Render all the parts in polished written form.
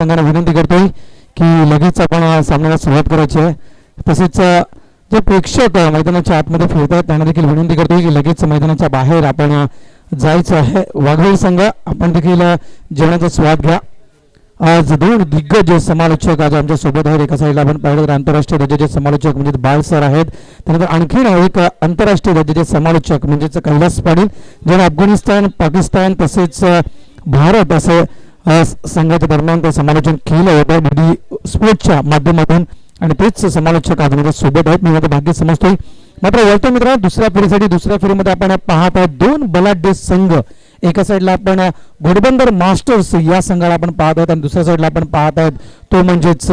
संघाला विनंती करतोय की लगेच आपण सामन्याला सुरुवात करायची आहे. तसेच जे प्रेक्षक मैदानाच्या आतमध्ये फिरत आहेत त्यांना देखील विनंती करतोय की लगेच मैदानाच्या बाहेर आपण जायचं आहे. वाघबीळ संघ आपण देखील जेवणाचा स्वाद घ्या. आज दोन दिग्गज समालोचक आज आमच्या सोबत आहेत. एका साईडला आपण पाहिलं तर आंतरराष्ट्रीय दर्जाचे समालोचक म्हणजे बाळ सर आहेत. त्यानंतर आणखीन एक आंतरराष्ट्रीय दर्जाचे समालोचक म्हणजेच कैलास पाटील ज्यांनी अफगाणिस्तान, पाकिस्तान तसेच भारत असे संघाच्या दरम्यान ते समालोचन केलं होतं डीडी स्पोर्ट्सच्या माध्यमातून आणि तेच समालोचक आज माझ्या सोबत आहेत. मी माझं भाग्य समजतोय. मात्र वळतो मित्र दुसऱ्या फेरीसाठी दुसऱ्या फेरीमध्ये आपण पाहत आहोत दोन बलाढ्य संघ. एका साईडला आपण घोडबंदर मास्टर्स या संघाला आपण पाहत आहोत आणि दुसऱ्या साईडला आपण पाहत आहोत तो म्हणजेच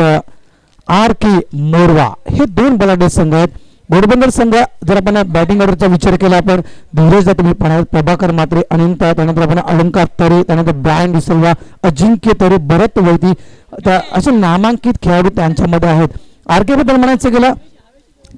RK मोरवा. हे दोन बलाढ्य संघ आहेत. घोडबंदर संघ जर आपण बॅटिंग ऑर्डरचा विचार केला आपण धीरज तुम्ही पाहणार प्रभाकर मात्रे, अनंत, त्यानंतर आपण अलंकार तरे, त्यानंतर ब्रायन डिसिल्वा, अजिंक्य तरे, भरत वैती असे नामांकित खेळाडू त्यांच्यामध्ये आहेत. RK बद्दल म्हणायचं गेलं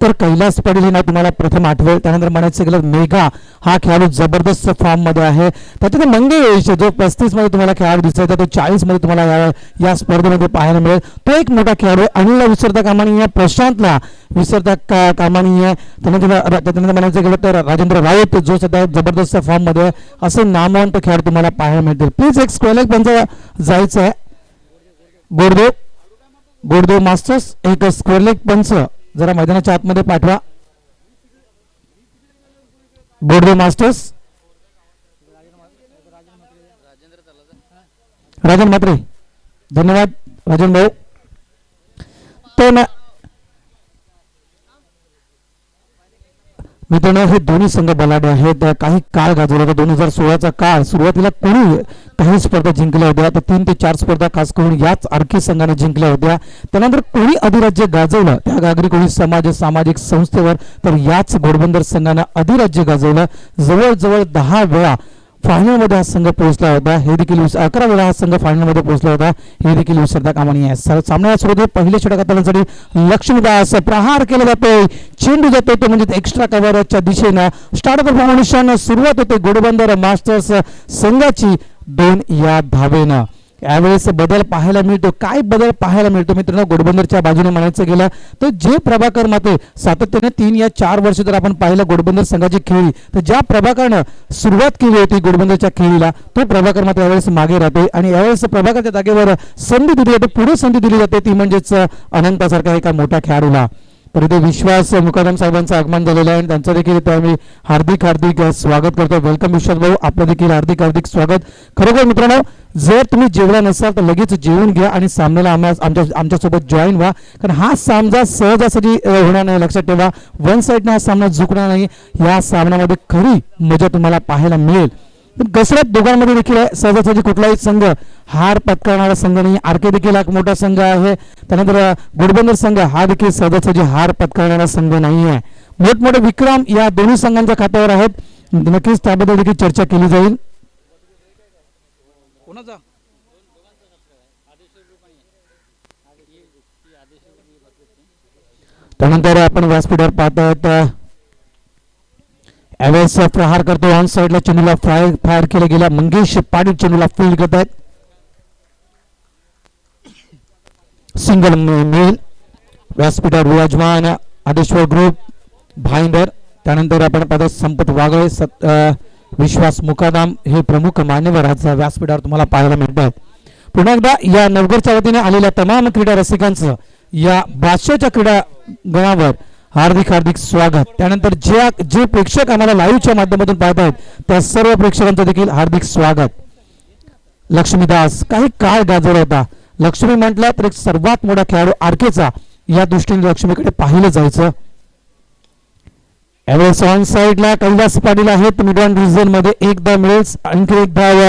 तर कैलास पाटील हे नाव तुम्हाला प्रथम आठवेल. त्यानंतर म्हणायचं गेलं मेघा हा खेळाडू जबरदस्त फॉर्म मध्ये आहे. त्याच्यात मंगेश जो 35 मध्ये तुम्हाला खेळाडू दिसायचा तो 40 मध्ये तुम्हाला या स्पर्धेमध्ये पाहायला मिळेल. तो एक मोठा खेळाडू. अनिलला विसरता कामा नये, प्रशांतला विसरता कामा नये. त्यानंतर म्हणायचं गेलं तर राजेंद्र राऊत जो सध्या जबरदस्त फॉर्म मध्ये आहे. असे नामवंत खेळाडू तुम्हाला पाहायला मिळतील. प्लीज एक स्क्वेअर लेग पंच जायचं आहे. गोडदेव मास्टर्स एक स्क्वेअर लेग पंच जरा मैदानाच्या आतमध्ये पाठवा. गोडदेव मास्टर्स राजन मात्रे, धन्यवाद राजन भाऊ. तो मित्रांनो हे दोन्ही संघ बलाढ्य आहेत. काही काळ गाजवला होता 2016चा काळ. सुरुवातीला कोणी काही स्पर्धा जिंकल्या होत्या तर 3 ते 4 स्पर्धा खास करून याच RK संघाने जिंकल्या होत्या. त्यानंतर कोणी अधिराज्य गाजवलं त्या आगरी कोळी सामाजिक संस्थेवर तर याच घोडबंदर संघाने अधिराज्य गाजवलं. जवळजवळ 10 वेळा फायनल मध्ये हा संघ पोहोचला होता. हे देखील 11 वेळा हा संघ फायनल मध्ये पोहोचला होता. हे देखील विसरता कामा नये. सामन्याला सुरुवात पहिल्या षटकासाठी लक्ष्मीदास प्रहार केला जातोय. चेंडू जातोय तो म्हणजे एक्स्ट्रा कव्हरच्या दिशेनं स्टार्ट फॉर्मेशन सुरुवात होते घोडबंदर मास्टर्स संघाची 2 या धावेनं. यावेळेस बदल पाहायला मिळतो. काय बदल पाहायला मिळतो मित्रांनो घोडबंदरच्या बाजूने म्हणायचं गेलं तर जे प्रभाकर माते सातत्याने 3 या 4 वर्ष जर आपण पाहिलं घोडबंदर संघाची खेळी तर ज्या प्रभाकरनं सुरुवात केली होती घोडबंदरच्या खेळीला तो प्रभाकर माते यावेळेस मागे राहतोय आणि यावेळेस प्रभाकरच्या जागेवर संधी दिली जाते, पुढे संधी दिली जाते ती म्हणजेच अनंतासारखा एका मोठ्या खेळाडूला. तर इथे विश्वास मुकादम साहेबांचं आगमन झालेलं आहे आणि त्यांचं देखील इथे आम्ही हार्दिक स्वागत करतो. वेलकम विश्वास भाऊ, आपलं देखील हार्दिक स्वागत. खरोखर मित्रांनो जर तुम्ही जेवला नसाल तर लगेच जेवून घ्या आणि सामन्याला आमच्यासोबत जॉईन व्हा. कारण हा सामना सहजासहजी होणार नाही. लक्षात ठेवा वन साईडने हा सामना झुकणार नाही. या सामन्यामध्ये खरी मजा तुम्हाला पाहायला मिळेल. कसरत दोघांमध्ये देखील आहे. सहजासहजी कुठलाही संघ हार पत्करणारा संघ नाही. RK देखील एक मोठा संघ आहे. त्यानंतर घोडबंदर संघ हा देखील सहजासहजी हार पत्करणारा संघ नाही आहे. मोठमोठे विक्रम या दोन्ही संघांच्या खात्यावर आहेत. नक्कीच त्याबद्दल देखील चर्चा केली जाईल. त्यानंतर आपण व्यासपीठावर पाहतो यावेळेस प्रहार करतो. ऑन साइडला चेंडूला फायर केला गेला. मंगेश पाटील चेंडूला फील्ड करत आहेत. सिंगल मिळेल. व्यासपीठावर विराजमान आदेश्वर ग्रुप भाईंदर. त्यानंतर आपण पाहतो संपत वागळे, विश्वास मुकादम हे प्रमुख मान्यवर आज व्यासपीठावर तुम्हाला पाहायला मिळतात. पुन्हा एकदा या नवघरच्या वतीने आलेल्या तमाम क्रीडा रसिकांचं या बादशाहच्या क्रीडांगणावर हार्दिक स्वागत. त्यानंतर जे प्रेक्षक आम्हाला लाईव्हच्या माध्यमातून पाहत आहेत त्या सर्व प्रेक्षकांचं देखील हार्दिक स्वागत. लक्ष्मीदास काही काळ गाजवला होता. लक्ष्मी म्हटलं तर एक सर्वात मोठा खेळाडू RKचा या दृष्टीने लक्ष्मीकडे पाहिलं जायचं. यावेळेस ऑन साइडला कैलास पाटील आहेत. मिड ऑन रिजन मध्ये एकदा मिळेल. आणखी एक धाव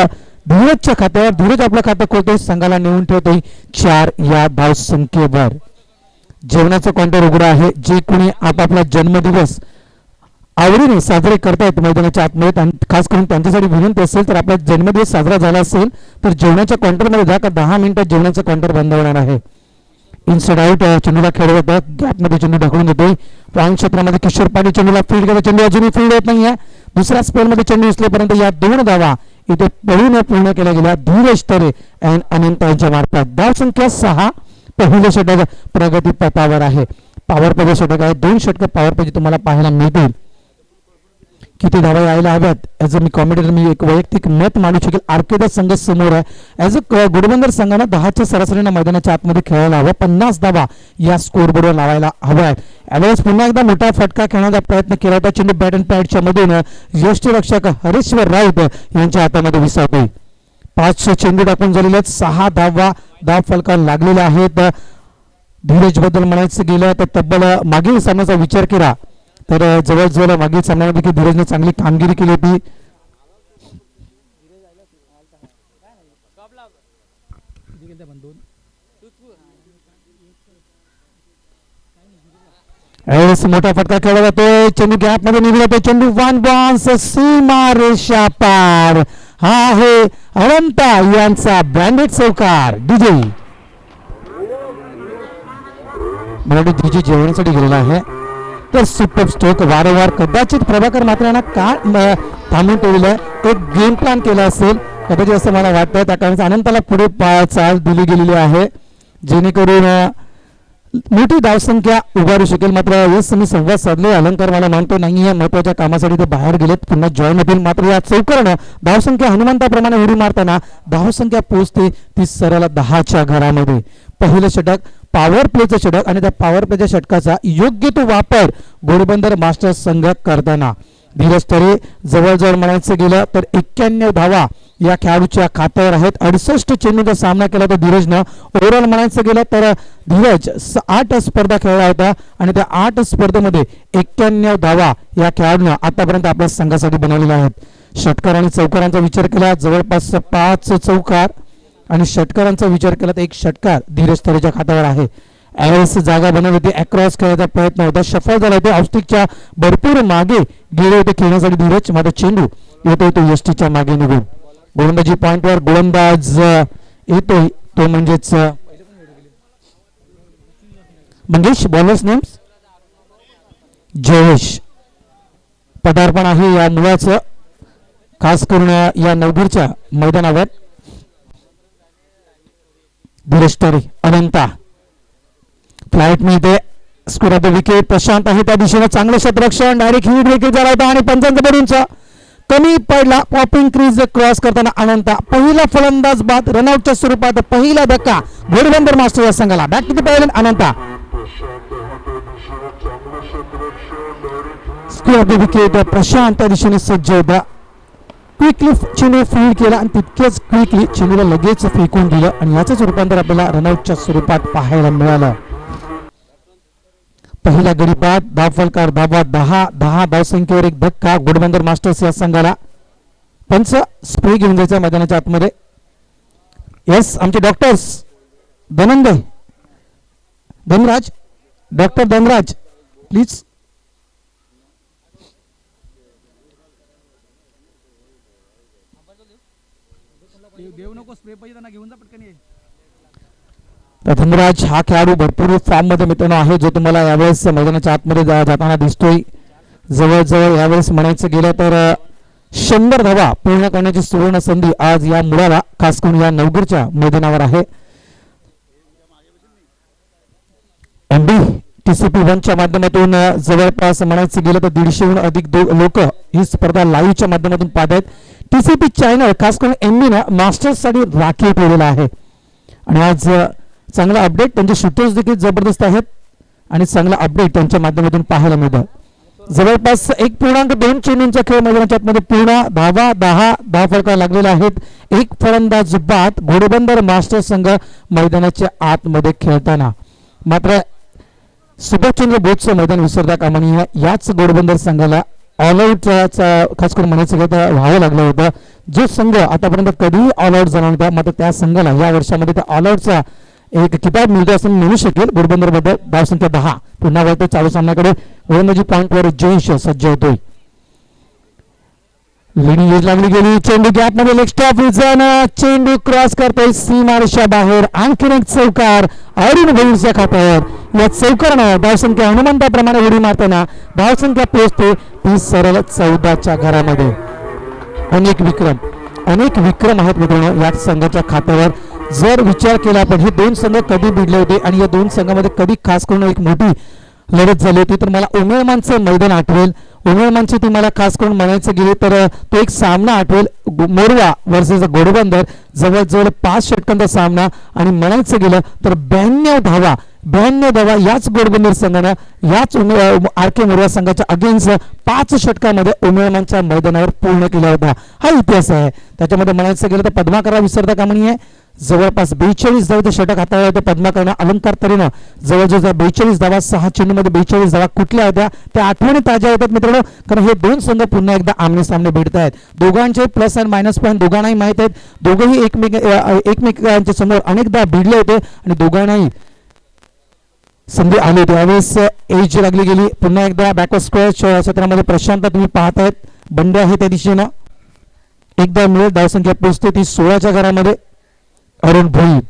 धीरजच्या खात्यावर. धीरज आपलं खातं खोलतोय, संघाला नेऊन ठेवतोय 4 या धाव संख्येवर. जेवणाचं काउंटर उघडं आहे. जे कोणी आपापला जन्मदिवस आवडीने साजरे करतायत मैदानाच्या आतमध्ये आणि खास करून त्यांच्यासाठी विनंती असेल तर आपला जन्मदिवस साजरा झाला असेल तर जेवणाच्या काउंटरमध्ये जा. का 10 मिनिटात जेवणाचं काउंटर बंद होणार आहे. इनसाइड आउट चेंडूला खेळत होता. गॅपमध्ये चेंडू ढकलून देतोय. पॉईंट क्षेत्रामध्ये किशोर पाटील चेंडूला फील्ड करतो. चेंडू अजूनही फील्ड होत नाहीये. दुसऱ्या स्पेलमध्ये चेंडू उचलेपर्यंत या 2 धावा इथे पळून पूर्ण केल्या गेल्या धीरज तरे आणि अनंत यांच्या मार्फत. धावसंख्या 6. पहिले षटक प्रगती पथावर आहे. पॉवर प्ले षटक आहे. 2 षटक पॉवर प्ले तुम्हाला पाहायला मिळतील. किती धावा यायला हव्यात ॲज अ मी कॉमेंटेटर मी एक वैयक्तिक मत मांडू शकेल. आर्केदास संघ समोर आहे. ॲज अ घोडबंदर संघानं 10च्या सरासरीनं मैदानाच्या आतमध्ये खेळायला हवं. 50 धावा या स्कोरबोर्डवर लावायला हव्या आहेत. यावेळेस पुन्हा एकदा मोठा फटका खेळण्याचा प्रयत्न केला होता. चेंडू बॅट अँड पॅडच्या मधून यष्टीरक्षक हरेश्वर राऊत यांच्या हातामध्ये विसावतोय. 5 चेंडू टाकून झालेले आहेत. 6 धावा धाव फलकावर लागलेल्या आहेत. धीरज बद्दल म्हणायचं गेलं तर तब्बल मागील सामन्याचा विचार केला तर जवळजवळ मागील सामन्यामध्ये धीरजने चांगली कामगिरी केली होती. मोठा फटका खेळला जातोय. चेंडू गॅप मध्ये निघला तो चेंडू वन बाउन्स सीमा रेषा पार. हा आहे अनंता यांचा ब्रँडेड चौकार. डीजे मराठी डीजे जेवणासाठी गेलेला आहे. तर सुपर स्ट्रोक वारंवार कदाचित प्रभाकर मात्र यांना का थांबून ठेवलेलं आहे. एक गेम प्लॅन केला असेल कदाचित असं मला वाटतं. त्या कारणाने अनंताला पुढे चाल दिली गेलेली आहे जेणेकरून मोठी धावसंख्या उभारू शकेल. मात्र याच मी संवाद साधले. अलंकार मला मानतो नाही आहे महत्वाच्या कामासाठी ते बाहेर गेलेत. पुन्हा जॉईन होतील. मात्र या चौकारानं धावसंख्या हनुमंताप्रमाणे उडी मारताना धावसंख्या पोहोचते ती सरळ 10च्या घरामध्ये. पहिलं षटक पॉवर प्लेचं षटक आणि त्या पॉवर प्लेच्या षटकाचा योग्य तो वापर घोडबंदर मास्टर्स संघ करताना. धीरज तरे जवळजवळ म्हणायचं गेलं तर 91 धावा या खेळाडूच्या खात्यावर आहेत. 68 चेंडूचा सामना केला तर धीरजनं. ओव्हरऑल म्हणायचं गेलं तर धीरज 8 स्पर्धा खेळला होता आणि त्या 8 स्पर्धेमध्ये 91 धावा या खेळाडूनं आतापर्यंत आपल्या संघासाठी बनवलेल्या आहेत. षटकार आणि चौकारांचा विचार केला जवळपास 5 चौकार आणि षटकारांचा विचार केला तर 1 षटकार धीरज तरेच्या खात्यावर आहे. ॲव्हरेज जागा बनवली होती. अक्रॉस खेळायचा प्रयत्न होता. सफल झाला होता. ऑस्टिकच्या भरपूर मागे गेले होते खेळण्यासाठी धीरज. मात्र चेंडू येतोय तो यष्टीच्या मागे निघून. गोलंदाजी पॉइंटवर गोलंदाज येतोय तो म्हणजेच मंगेश. Bowlers names Jayesh. पदार्पण आहे या मुलाचं खास करून या नवघरच्या मैदानावर. धीरज तरे अनंता फ्लाइट मिळते. Score of the wicket Prashant आहे त्या दिशेने. चांगलं शतरक्षण डायरेक्ट हिट विकेट झाला होता आणि पंचांचा बडूंचा कमी पडला. पॉपिंग क्रीज क्रॉस करताना अनंता पहिला फलंदाज बाद रनआउटच्या स्वरूपात पहिला धक्का घोडबंदर मास्टर या संघाला. Back to the pavilion Ananta. Score of the wicket Prashant त्या दिशेने सज्ज होता. क्विकली चेंडू फील्ड केला आणि तितकेच क्विकली चेंडूला लगेच फेकून दिलं आणि याचंच रूपांतर आपल्याला रनआउटच्या स्वरूपात पाहायला मिळालं. पहिला गडी बाद धाव फलकार धावा 10 धावसंख्येवर 1 धक्का घोडबंदर मास्टर्स या संघाला. पंच स्प्रे घेऊन जायचं मैदानाच्या आतमध्ये. येस आमचे doctors Dhanraj doctor Dhanraj please. Dhanraj हा खेळाडू भरपूर फॉर्म मध्ये मित्रांनो आहे जो तुम्हाला यावेळेस मैदानाच्या आतमध्ये जाताना दिसतोय. जवळजवळ यावेळेस म्हणायचं गेलं तर 100 धावा पूर्ण करण्याची सुवर्ण संधी आज या मुलाला खास करून या नवघरच्या मैदानावर आहे. एमबी टीसीपी 1च्या माध्यमातून जवळपास म्हणायचं गेलं तर 150हून अधिक लोक ही स्पर्धा लाईव्हच्या माध्यमातून पाहत आहेत. टीसीपी चॅनल खास करून एमबीनं मास्टर्स साठी राखीव ठेवलेला आहे आणि आज चांगला अपडेट त्यांचे शूटर्स देखील जबरदस्त आहेत आणि चांगला अपडेट त्यांच्या माध्यमातून पाहायला मिळतं. जवळपास 1.2 चेंडूंचा खेळ मैदानाच्या आतमध्ये पूर्ण 10 फलका लागलेला आहेत. 1 फलंदाज बाद घोडबंदर मास्टर संघ मैदानाच्या आतमध्ये खेळताना. मात्र सुभाषचंद्र बोसचं मैदान विसरता कामा नये. याच घोडबंदर संघाला ऑल आउटचा खास करून म्हणायचं गेलं व्हावं लागलं होतं. जो संघ आतापर्यंत कधीही ऑल आउट झाला नव्हता मात्र त्या संघाला या वर्षामध्ये त्या ऑल आउटचा एक किताब मिळतो असं म्हणू शकेल. घोडबंदर बद्दल धावसंख्या 10. पुन्हा वळते चालू सामन्याकडे. गोलंदाजी पॉइंटवर जयेश सज्ज होतोय. लिडिंग एज लागली गेली. चेंडू गॅप मध्ये लेग स्टॉप विजन. चेंडू क्रॉस करतोय सीमारेषा बाहेर. आणखीन एक चौकार अरुण भैरच्या खात्यावर. या चौकारानं धावसंख्या हनुमंताप्रमाणे उडी मारताना धावसंख्या पोहोचते ती सरळ 14च्या घरामध्ये. अनेक विक्रम अनेक विक्रम आहेत मित्रांनो या संघाच्या खात्यावर. जर विचार केला आपण हे दोन संघ कधी भिडले होते आणि या दोन संघामध्ये कधी खास करून एक मोठी लढत झाली होती, तर मला उमेळमानचं मैदान आठवेल. उमेळमानची ती मला खास करून म्हणायचं गेले तर तो एक सामना आठवेल, मोरवा वर्सेस घोडबंदर. जवळजवळ 5 षटकांचा सामना आणि म्हणायचं गेलं तर 92 धावा याच घोडबंदर संघानं याच आर.के. मोरवा संघाच्या अगेन्स्ट 5 षटकामध्ये उमेळमानच्या मैदानावर पूर्ण केला होता. हा इतिहास आहे. त्याच्यामध्ये म्हणायचं गेलं तर पद्माकरला विसरता कामा नये. जवळपास 42 धावाचे षटक हाताळले होते पद्माकरनं. अलंकार तऱ्हेनं जवळजवळ 42 धावा 6 चेंडूमध्ये 42 धावा कुठल्या होत्या त्या आठवणी ताज्या होतात मित्रांनो. कारण हे दोन संघ पुन्हा एकदा आमने सामने भेटत आहेत. दोघांचे प्लस आणि मायनस पॉईंट दोघांनाही माहीत आहेत. दोघेही एकमेकांच्या समोर अनेकदा भिडले होते आणि दोघांनाही संधी आली होती. यावेळेस एज लागली गेली. पुन्हा एकदा बॅकवर्ड स्क्वेअर क्षेत्रामध्ये प्रशांत तुम्ही पाहतायत बंडे आहे त्या दिशेनं. एकदा मिळेल धावसंख्या पोहोचते ती 16च्या घरामध्ये. अरुण भोई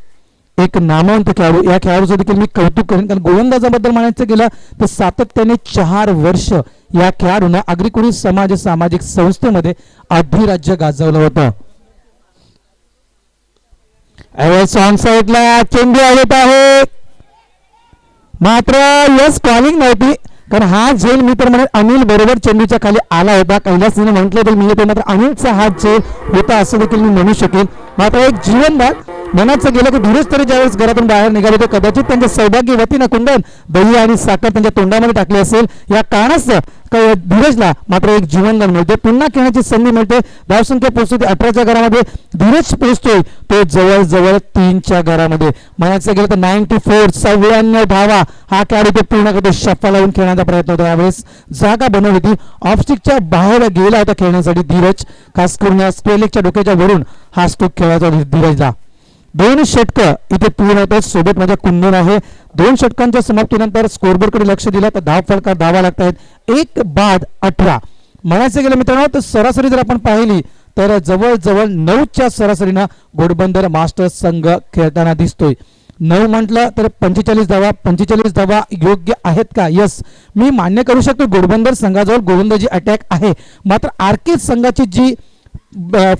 एक नामवंत खेळाडू. या खेळाडूचं देखील मी कौतुक करेन कारण गोलंदाजाबद्दल म्हणायचं गेलं तर सातत्याने 4 वर्ष या खेळाडूंना आगरी कोळी सामाजिक संस्थेमध्ये अधिराज्य गाजवलं होतं. ऑन साईडला चेंडू आलेत आहे मात्र यस कॉलिंग नव्हती कारण हा झेल मी तर म्हणेन अनिल बरोबर चेंडूच्या खाली आला होता. कैलासने म्हटलं तर मी येतो मात्र अनिलचा हा झेल होता असं देखील मी म्हणू शकेल. मात्र एक जीवनदान म्हणायचं गेलं की धीरज तरी ज्यावेळेस घरातून बाहेर निघाले होते कदाचित त्यांच्या सौभाग्यवतीनं कुंदन दही आणि साखर त्यांच्या तोंडामध्ये टाकली असेल. या कारणास्तव धीरजला मात्र एक जीवनदान मिळते. पुन्हा खेळण्याची संधी मिळते. धावसंख्या पोहोचते 18च्या घरामध्ये. धीरज पोहोचतोय तो जवळजवळ 3च्या घरामध्ये. म्हणायचं गेलं तर 94 धावा हा खेळाडू ते पूर्ण करतो. शप्पा लावून खेळण्याचा प्रयत्न होता. यावेळेस जागा बनवली होती. ऑफस्टिकच्या बाहेर गेला होता खेळण्यासाठी धीरज. खास करून स्क्वेलेकच्या डोक्याच्या वरून हा स्टोक खेळायचा धीरजला. 2 षटक इथे पूर्ण होतात. सोबत माझ्या कुंदन आहे. 2 षटकांच्या समाप्तीनंतर स्कोरबोर्डकडे लक्ष दिलं तर धाव फलकात धावा लागत आहेत 1 बाद 18. म्हणायचं गेलं मित्रांनो तर सरासरी जर आपण पाहिली तर जवळजवळ 9च्या सरासरीनं घोडबंदर मास्टर्स संघ खेळताना दिसतोय. 9 म्हटलं तर 45 धावा योग्य आहेत का? यस मी मान्य करू शकतो. घोडबंदर संघाजवळ गोलंदाजी अटॅक आहे. मात्र आर.के. संघाची जी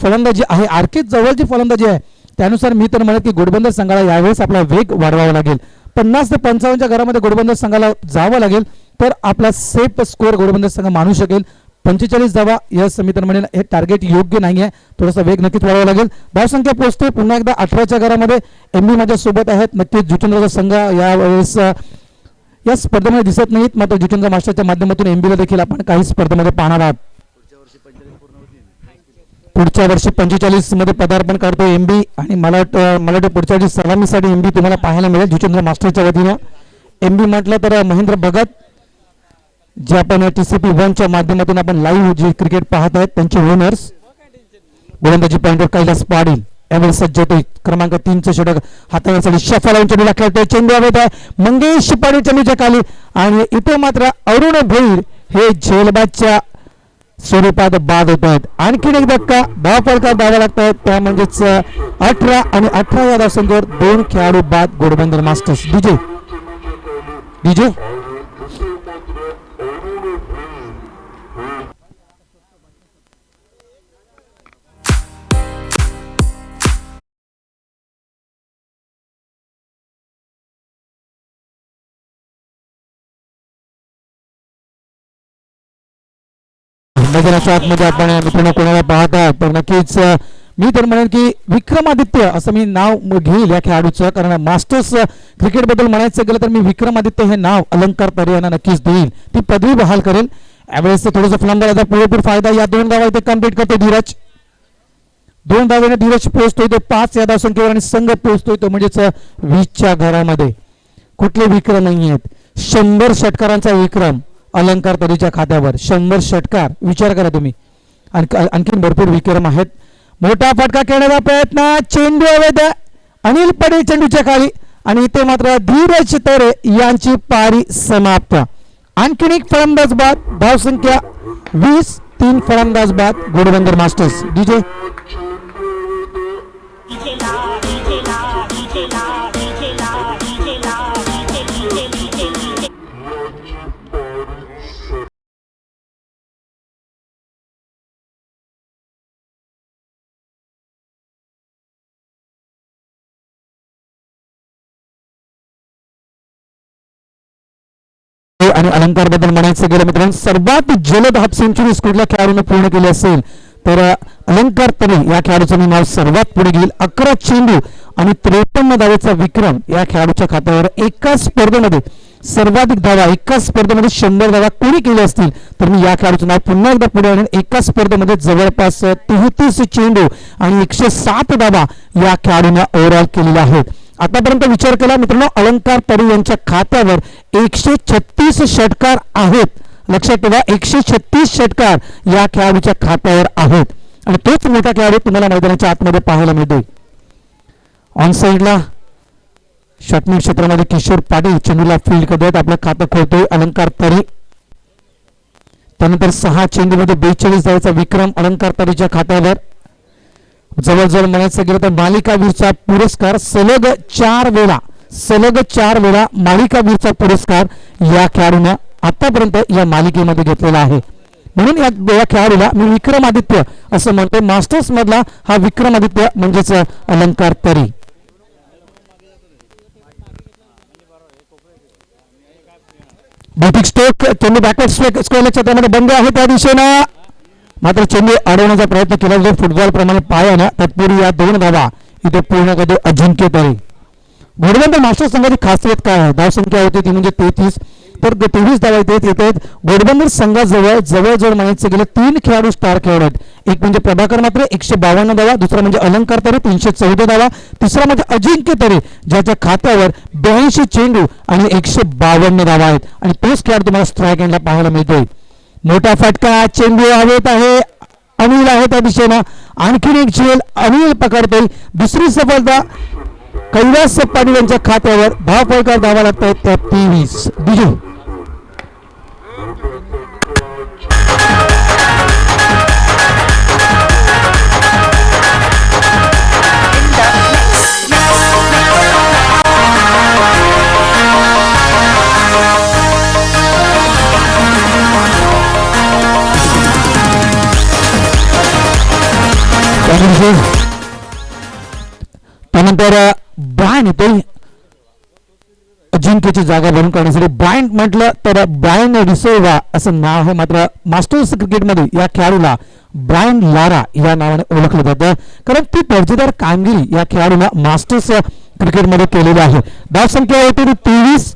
फलंदाजी आहे आर.के. जवळ जी फलंदाजी आहे त्यानुसार मी तर म्हणत की घोडबंदर संघाला यावेळेस आपला वेग वाढवावा लागेल. 50 ते 55च्या घरामध्ये घोडबंदर संघाला जावं लागेल तर आपला सेफ स्कोअर घोडबंदर संघ मानू शकेल. 45 धावा यस मी तर म्हणेल हे टार्गेट योग्य नाही आहे. थोडासा वेग नक्कीच वाढवावा लागेल. धावसंख्या पोहोचते पुन्हा एकदा 18च्या घरामध्ये. एमबी माझ्या सोबत आहेत. नक्कीच जुचंद्रचा संघ यावेळेस या स्पर्धेमध्ये दिसत नाहीत. मात्र जुचंद्र मास्टरच्या माध्यमातून एमबीला देखील आपण काही स्पर्धेमध्ये पाहणार आहात. पुढच्या वर्षी 45 मध्ये पदार्पण करतो एमबी आणि मला वाटतं पुढच्या वर्षी सलामीसाठी एमबी तुम्हाला पाहायला मिळेल जुचंद्र मास्टरच्या वतीनं. एमबी म्हटलं तर महेंद्र भगत जे आपण TCP 1च्या माध्यमातून आपण लाईव्ह जे क्रिकेट पाहत आहेत त्यांचे ओनर्स. गोलंदाजी पॉइंटवर कैलास पाटील यावेळी सज्ज होते. क्रमांक 3चं षटक हाताळण्यासाठी शफा लावून चेंडू खेळतोय. चेंडू हवेत आहे मंगेश पाटील चेंडूच्या खाली आणि इथे मात्र अरुण भोईर हे झेलबादच्या स्वरूपात बाद होत आहेत. आणखीन एक धक्का धाव फलकात धावा लागत आहेत त्या म्हणजेच 18 आणि 18 या धावसंख्येवर 2 खेळाडू बाद घोडबंदर मास्टर्स. डीजे मैदानाच्या आतमध्ये आपण मित्रांनो कोणाला पाहता पण नक्कीच मी तर म्हणेन की विक्रमादित्य असं मी नाव घेईल या खेळाडूचं. कारण मास्टर्स क्रिकेट बद्दल म्हणायचं गेलं तर मी विक्रमादित्य हे नाव अलंकार तरे यांना नक्कीच देईल. ती पदवी बहाल करेल. यावेळेस थोडंसं फलंदाजाचा पुरेपूर फायदा. या 2 धावा इथे कंप्लीट करतो धीरज. 2 धावेने धीरज पोहोचतोय तो 5 या धावसंख्येवर आणि संघ पोहोचतोय तो म्हणजेच 20च्या घरामध्ये. कुठले विक्रम नाही आहेत. 100 षटकारांचा विक्रम अलंकार तरीच्या खात्यावर. 100 षटकार विचार करा तुम्ही. आणखीन भरपूर विक्रम आहेत. मोठा फटका खेळण्याचा प्रयत्न चेंडू हवेत अनिल पटेल चेंडूच्या खाली आणि इथे मात्र धीरज तरे यांची पारी समाप्त. आणखीन एक फलंदाज बाद. धावसंख्या 20. 3 फलंदाज बाद घोडबंदर मास्टर्स. डीजे आणि अलंकार बद्दल म्हणायचं गेलं मित्रांनो, सर्वात जलद हाफ सेंचुरी कुठल्या खेळाडूने पूर्ण केली असेल तर अलंकार तरी या खेळाडूचं नाव सर्वात पुढे घेईल. 11 चेंडू आणि 53 धावेचा विक्रम या खेळाडूच्या खात्यावर. एका स्पर्धेमध्ये सर्वाधिक धावा एका स्पर्धेमध्ये 100 धावा कोणी केल्या असतील तर मी या खेळाडूचं नाव पुन्हा एकदा पुढे आणेन. एका स्पर्धेमध्ये जवळपास 33 चेंडू आणि 107 धावा या खेळाडूने ओव्हरऑल केलेल्या आहेत. आतापर्यंत विचार केला मित्रांनो, अलंकार तरी यांच्या खात्यावर 136 षटकार आहेत. लक्षात ठेवा, 136 षटकार या खेळाडूच्या खात्यावर आहेत आणि तोच मोठा खेळाडू तुम्हाला मैदानाच्या आतमध्ये पाहायला मिळतोय. ऑन साइडला शॉटमिंग क्षेत्रामध्ये किशोर पाटील चेंडूला फील्ड करत आपलं खातं खोलतोय अलंकार तरी. त्यानंतर 6 चेंडूमध्ये 42 धावेचा विक्रम अलंकार तरीच्या खात्यावर. जवळजवळ म्हणायचं गेलं तर मालिकावीरचा पुरस्कार सलग 4 वेळा मालिकावीरचा पुरस्कार या खेळाडूने आतापर्यंत या मालिकेमध्ये घेतलेला आहे. म्हणून या खेळाडूला मी विक्रमादित्य असं म्हणतो. मास्टर्स मधला हा विक्रमादित्य म्हणजेच अलंकार तरी. बौद्धिक स्ट्रोक चेंडू बॅकवर्ड स्क्वेअरच्या त्यामध्ये बंद आहे त्या दिशेनं, मात्र चेंडू अडवण्याचा प्रयत्न केला जो फुटबॉल प्रमाणे पायानं. तत्पूर्वी या 2 धावा इथे पूर्ण करतो अजिंक्य तरी. घोडबंदर मास्टर संघाची खासियत काय आहे? धावसंख्या होती ती म्हणजे 33 तर 23 धावा इथे येत आहेत. घोडबंदर संघाजवळ जवळजवळ म्हणायचं गेलं 3 खेळाडू स्टार खेळाडू आहेत. एक म्हणजे प्रभाकर मात्रे 152 धावा, दुसरा म्हणजे अलंकार तरे 314 धावा, तिसरा म्हणजे अजिंक्य तरे ज्याच्या खात्यावर 82 चेंडू आणि 152 धावा आहेत आणि तोच खेळाडू तुम्हाला स्ट्राईक एंडला पाहायला मिळतोय. मोठा फटका, चेंडू हवेत आहे, अनिल आहे त्या दिशेनं, आणखीन एक झेल अनिल पकडतोय. दुसरी सफलता कैलास पाटील यांच्या खात्यावर. धावफलकावर धावा लागतात त्या 23. बिजू त्यानंतर ब्रायन येते अजिंक्यची जागा भरून काढण्यासाठी. ब्रायन म्हटलं तर ब्रायन डिसोव्हा असं नाव आहे, मात्र मास्टर्स क्रिकेटमध्ये या खेळाडूला ब्रायन लारा या नावाने ओळखलं जातं कारण ती दर्जेदार कामगिरी या खेळाडूला मास्टर्स क्रिकेटमध्ये केलेली आहे. धावसंख्या होती 23.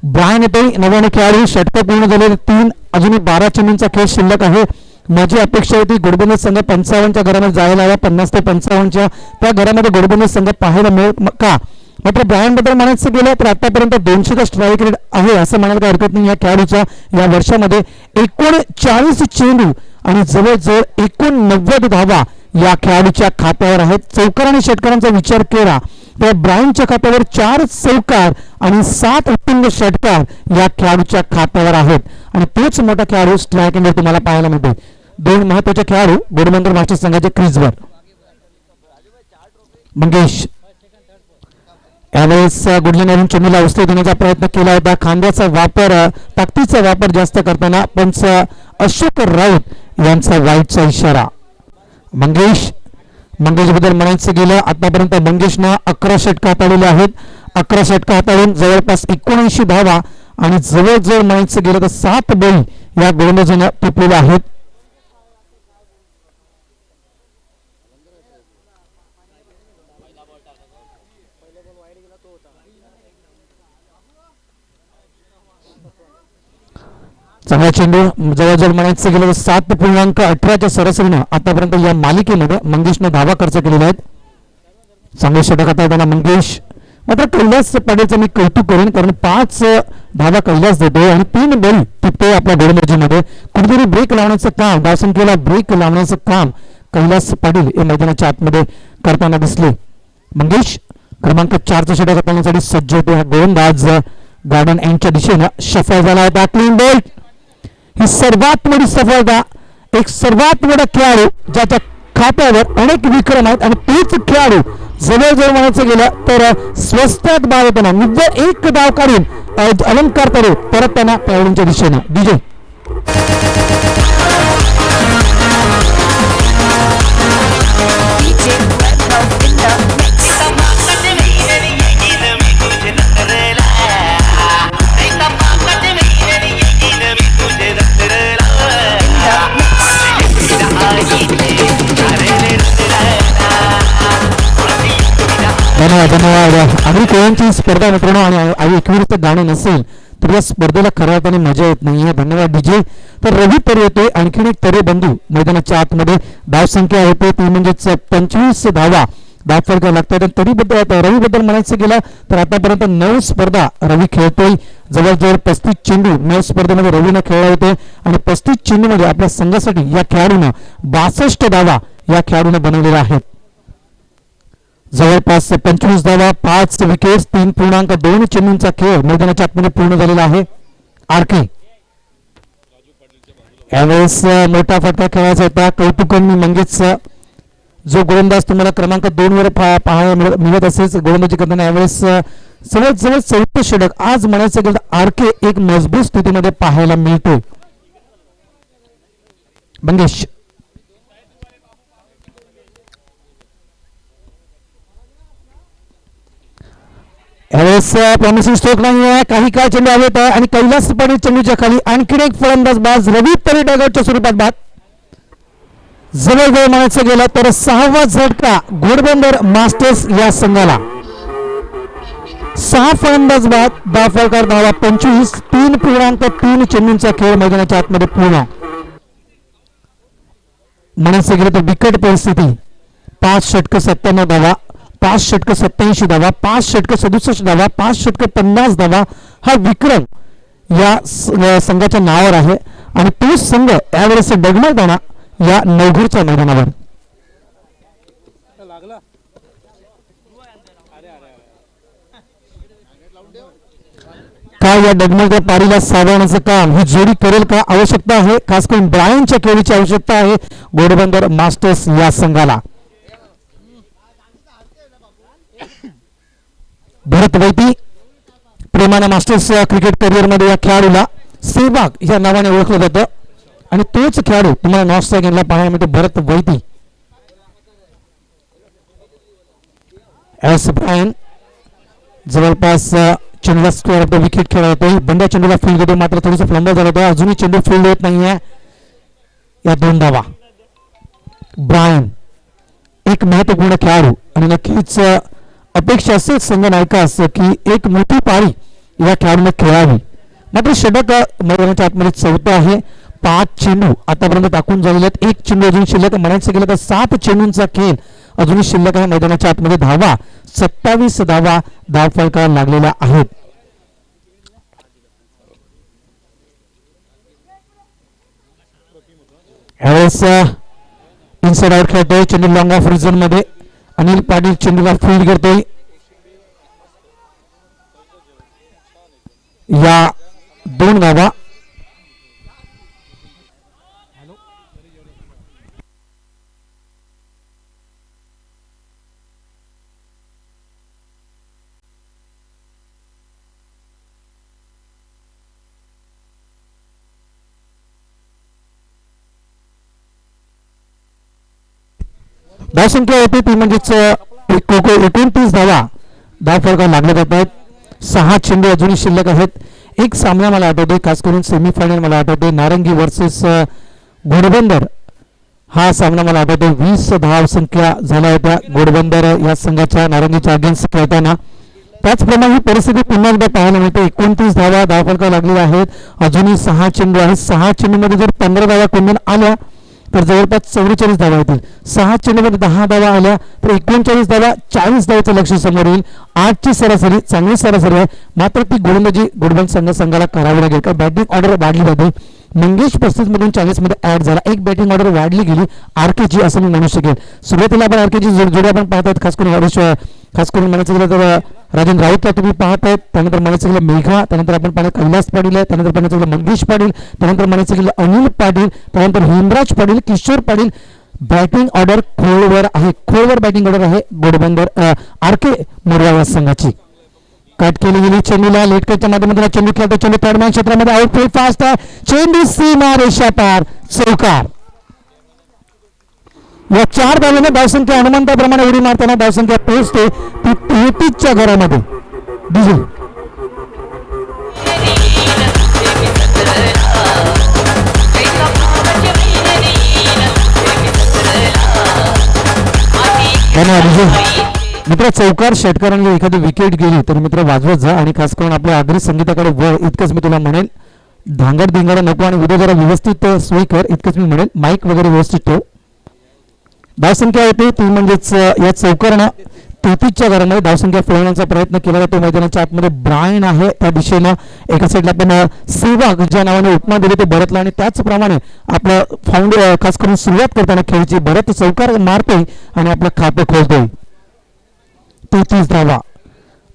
ब्रायन येते 99 खेळाडू, षटक पूर्ण झालेले 3, अजूनही 12 चेंडूंचा खेळ शिल्लक आहे. माझी अपेक्षा होती घोडबंदर संघ 55च्या घरामध्ये जायला हवा, 50 ते 55च्या त्या घरामध्ये घोडबंदर संघ पाहायला मिळत का. मात्र ब्रायन बद्दल म्हणायचं गेलं तर आतापर्यंत 200 का स्ट्राईक रेट आहे असं म्हणायला काही हरकत नाही. या खेळाडूचा या वर्षामध्ये 39 चेंडू आणि जवळजवळ 89 धावा या खेळाडूच्या खात्यावर आहेत. चौकार आणि षटकारांचा विचार केला तर ब्रायनच्या खात्यावर 4 चौकार आणि 7 उत्तुंग षटकार या खेळाडूच्या खात्यावर आहेत आणि तोच मोठा खेळाडू स्ट्राईक एंडवर तुम्हाला पाहायला मिळतो. 2 महत्वाचे खेळाडू घोडबंदर मास्टर संघाच्या क्रीजवर. मंगेश यावेळेस गुडलेनवरून चेंडूला उसळी देण्याचा प्रयत्न केला होता. खांद्याचा वापर, ताकदीचा वापर जास्त करताना पंच अशोक राऊत यांचा वाईटचा इशारा. मंगेश बद्दल म्हणायचं गेलं आतापर्यंत मंगेशनं 11 षटक हाताळलेले आहेत. 11 षटक हाताळून जवळपास 79 धावा आणि जवळजवळ म्हणायचं गेलं तर 7 बळी या गोलंदाजांना टिपलेले आहेत. चांगला चेंडू जवळजवळ म्हणायचं गेलं तर 7.18च्या सरासरीनं आतापर्यंत या मालिकेमध्ये मंगेशने धावा खर्च केलेल्या आहेत. चांगले षटक हाताळताना मंगेश. मात्र कैलास पाटीलचं मी कौतुक करेन कारण 5 धावा कैलास देतोय आणि 3 बळी टिपतोय आपल्या गोलंदाजीमध्ये. कुठेतरी ब्रेक लावण्याचं काम, धावसंख्येला ब्रेक लावण्याचं काम कैलास पाटील या मैदानाच्या आतमध्ये करताना दिसले. मंगेश क्रमांक 4चं षटक हाताळण्यासाठी सज्ज होते. हा गोलंदाज गार्डन एंडच्या दिशेनं सफल झाला होता. क्लीन बोल्ट ही सर्वात मोठी सफलता. एक सर्वात मोठा खेळाडू ज्याच्या खात्यावर अनेक विक्रम आहेत आणि तेच खेळाडू जवळजवळ म्हणायचं गेलं तर स्वस्तात बाद होताना निव्वळ 1 धाव काढून अलंकार तरे परत त्यांना खेळाडूंच्या दिशेनं. विजय धन्यवाद. आगरी कोळ्यांची स्पर्धा मित्रांनो आणि एकविरित गाणं नसेल तर या स्पर्धेला खऱ्या अर्थाने मजा येत नाहीये. धन्यवाद डीजे. तर रवी तर येतोय, आणखीन एक तरे बंधू मैदानाच्या आतमध्ये. धाव संख्या होते ती म्हणजेच 25 धावा धाव फलका लागतात. तरी रवी बद्दल म्हणायचं गेलं तर आतापर्यंत 9 स्पर्धा रवी खेळतोय. जवळजवळ 35 चेंडू 9 स्पर्धेमध्ये रवीनं खेळले होते आणि 35 चेंडूमध्ये आपल्या संघासाठी या खेळाडूनं 62 धावा या खेळाडूनं बनवलेल्या आहेत. जवळपास 25 धावा 5 विकेट्स 3.2 चेंडूंचा खेळ मैदानाच्या आतमध्ये पूर्ण झालेला आहे. आरके यावेळेस मोठा फटका खेळायचा होता. कौतुकांनी म्हणजेच जो गोलंदाज तुम्हाला क्रमांक 2 वर पाहायला मिळत असेल गोलंदाजी करताना यावेळेस जवळजवळ 34 षटक आज म्हणायचं गेलं तर आरके एक मजबूत स्थितीमध्ये पाहायला मिळतोय. मंगेश यावेळेस प्रॉमिसिंग स्ट्रोक नाही आहे. काही काळ चेंडू हवेत आहे आणि कैलास पाटील चेंडूच्या खाली आणखीन एक फलंदाज बाज रवी तरी डगआउटच्या स्वरूपात बाद. जवळजवळ म्हणायचं गेलं तर 6वा झटका घोडबंदर मास्टर्स या संघाला. 6 फलंदाज बाद धाव फलकार धावा 25 3.3 चेंडूंचा खेळ मैदानाच्या आतमध्ये पूर्ण. म्हणायचं गेलं तर विकट परिस्थिती 5 षटक 97 धावा 5 षटक 87 धावा 5 षटक 67 धावा 5 षटक 50 धावा हा विक्रम या संघाच्या नावावर आहे आणि तो संघ यावेळेस डगमगताना या नवघरच्या मैदानावर. काय या डगमगत्या पारीला सावरण्याचं काम ही जोडी करेल का? आवश्यकता आहे, खास करून ब्रायनच्या खेळीची आवश्यकता आहे घोडबंदर मास्टर्स या संघाला. भरत वैती प्रेमानं मास्टर्स क्रिकेट करिअर मध्ये या खेळाडूला सेहवाग या नावाने ओळखलं जातं आणि तोच खेळाडू तुम्हाला नॉर्थ गेमला पाहायला मिळतो भरत वैती. एस ब्रायन जवळपास चेंडूला स्क्वेअर ऑफ द विकेट खेळला होतो. बंड्या चेंडूला फील्ड देतो मात्र थोडंसं फ्लंबर झालं होतं. अजूनही चेंडू फील्ड होत नाहीये. या 2 धावा. ब्रायन एक महत्वपूर्ण खेळाडू आणि नक्कीच अपेक्षा असेल संघ नायकास की एक मोठी पारी या खेळाडूने खेळावी. मात्र षटक मैदानाच्या आतमध्ये 4थं आहे. 5 चेंडू आतापर्यंत टाकून झालेले आहेत. 1 चेंडू अजून शिल्लक. म्हणायचं गेलं तर 7 चेंडूंचा खेळ अजूनही शिल्लक आहे. मैदानाच्या आतमध्ये धावा 27 धावा धाव फलकाला लागलेल्या आहेत. यावेळेस इनसाइड आउट खेळतोय चेंडू लॉंग ऑफ रिझन मध्ये. अनिल पाटील चेंडूला फील्ड करतोय. या 2 धावा. धाव संख्या होती ती म्हणजेच 29 धावा धाव फलकाला लागले जात आहेत. 6 चेंडू अजूनही शिल्लक आहेत. एक सामना मला आठवतोय खास करून सेमीफायनल मला आठवतोय नारंगी वर्सेस घोडबंदर हा सामना मला आठवतोय. 20 धाव संख्या झाल्या होत्या घोडबंदर या संघाच्या नारंगीच्या अगेन्स्ट खेळताना. त्याचप्रमाणे ही परिस्थिती पुन्हा एकदा पाहायला मिळते. 29 धावा धाव फलकाला लागलेल्या आहेत. अजूनही 6 चेंडू आहेत. 6 चेंडूमध्ये जर 15 धावा कोंडून आल्या तर जवळपास 44 धावा येतील. 6 चेंडूमध्ये 10 धावा आल्या तर 39 धावा 40 धावाचं लक्ष समोर येईल. 8ची सरासरी चांगली सरासरी आहे. मात्र ती गोलंदाजी घोडबंदर संघाला करावी लागेल. का बॅटिंग ऑर्डर वाढली जाते. मंगेश 35 मधून 40 मध्ये ऍड झाला. एक बॅटिंग ऑर्डर वाढली गेली आरकेची असं मी म्हणू शकेल. सुरुवातीला आपण आरकेची जोडी आपण पाहतात खास करून म्हणायचं गेलं तर राजन राऊतला तुम्ही पाहतायत. त्यानंतर म्हणायचं गेलं मेघा. त्यानंतर आपण पाहिलं कैलास पाटील आहे. त्यानंतर म्हणायचं गेलं मंगेश पाटील. त्यानंतर म्हणायचं गेलं अनिल पाटील. त्यानंतर हेमराज पाटील किशोर पाटील. बॅटिंग ऑर्डर खोलवर आहे. खोलवर बॅटिंग ऑर्डर आहे घोडबंदर आरके मोरवा संघाची. कट केली गेली चेंडूला लेट कटच्या माध्यमातून चेंडू खेळतो. चेंडू थर्ड मॅन क्षेत्रामध्ये आउटफील्ड फास्ट आहे. चेंडू सीमा रेषा पार चौकार. या 4 धावांनी धावसंख्या हनुमंताप्रमाणे उडी मारताना धावसंख्या पोहोचते ती 33च्या घरामध्ये. डिझेल धन्यवाद. मित्र चौकार षटकारांनी एखादी विकेट गेली तर मित्र वाजवत जा आणि खास करून आपल्या आगरी संगीताकडे वळ, इतकंच मी तुला म्हणेन. धांगड धिंगाडा नको आणि उद्या जरा व्यवस्थित सोयी कर, इतकंच मी म्हणेन. माईक वगैरे व्यवस्थित ठेव. धावसंख्या येते ती म्हणजेच या चौकारानं 33च्या घरामध्ये धावसंख्या फिरवण्याचा प्रयत्न केला जातो. मैदानाच्या आतमध्ये ब्रायन आहे, त्या दिशेनं एका साईडला आपण सेवाग ज्या नावाने उपमा दिली ते भरतला आणि त्याचप्रमाणे आपलं खास करून सुरुवात करताना खेळची भरत चौकार मारतोय आणि आपलं खातं खोलतोय. 33 धावा.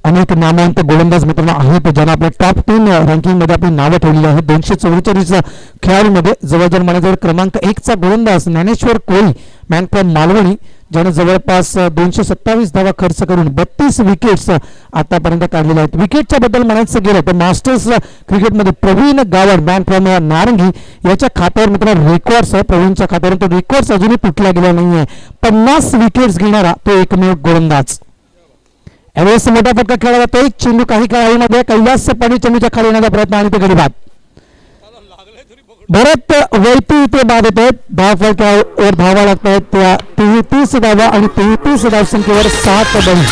अनेक नामवंत गोलंदाज मित्रांनो आहेत ज्यांना आपल्या टॉप 10 रँकिंगमध्ये आपली नावं ठेवलेली आहेत. 244 खेळाडूमध्ये जवळजवळ म्हणायचं क्रमांक 1चा गोलंदाज ज्ञानेश्वर कोळी मॅन फ्रॉम मालवणी, ज्याने जवळपास 227 धावा खर्च करून 32 विकेट्स आतापर्यंत काढलेल्या आहेत. विकेटच्या बद्दल म्हणायचं गेलं तर मास्टर्स क्रिकेटमध्ये प्रवीण गावड मॅन फ्रॉम नारंगी याच्या खात्यावर मित्रांनो रेकॉर्ड्स आहे. प्रवीणच्या खात्यावर तो रेकॉर्ड्स अजूनही तुटला गेला नाहीये. 50 विकेट्स घेणारा तो एकमेव गोलंदाज. यावेळेस मोठा फटका खेळला जातोय. चेंडू काही काळामध्ये कैलास पाणी चेंडूच्या खाली येण्याचा प्रयत्न आणि ते गडी बाद. भरत वैती इथे बाद होते. धाव फलकावर धावा लागत आहेत त्या 33 धावा आणि 33 धावसंख्येवर 7 बळी.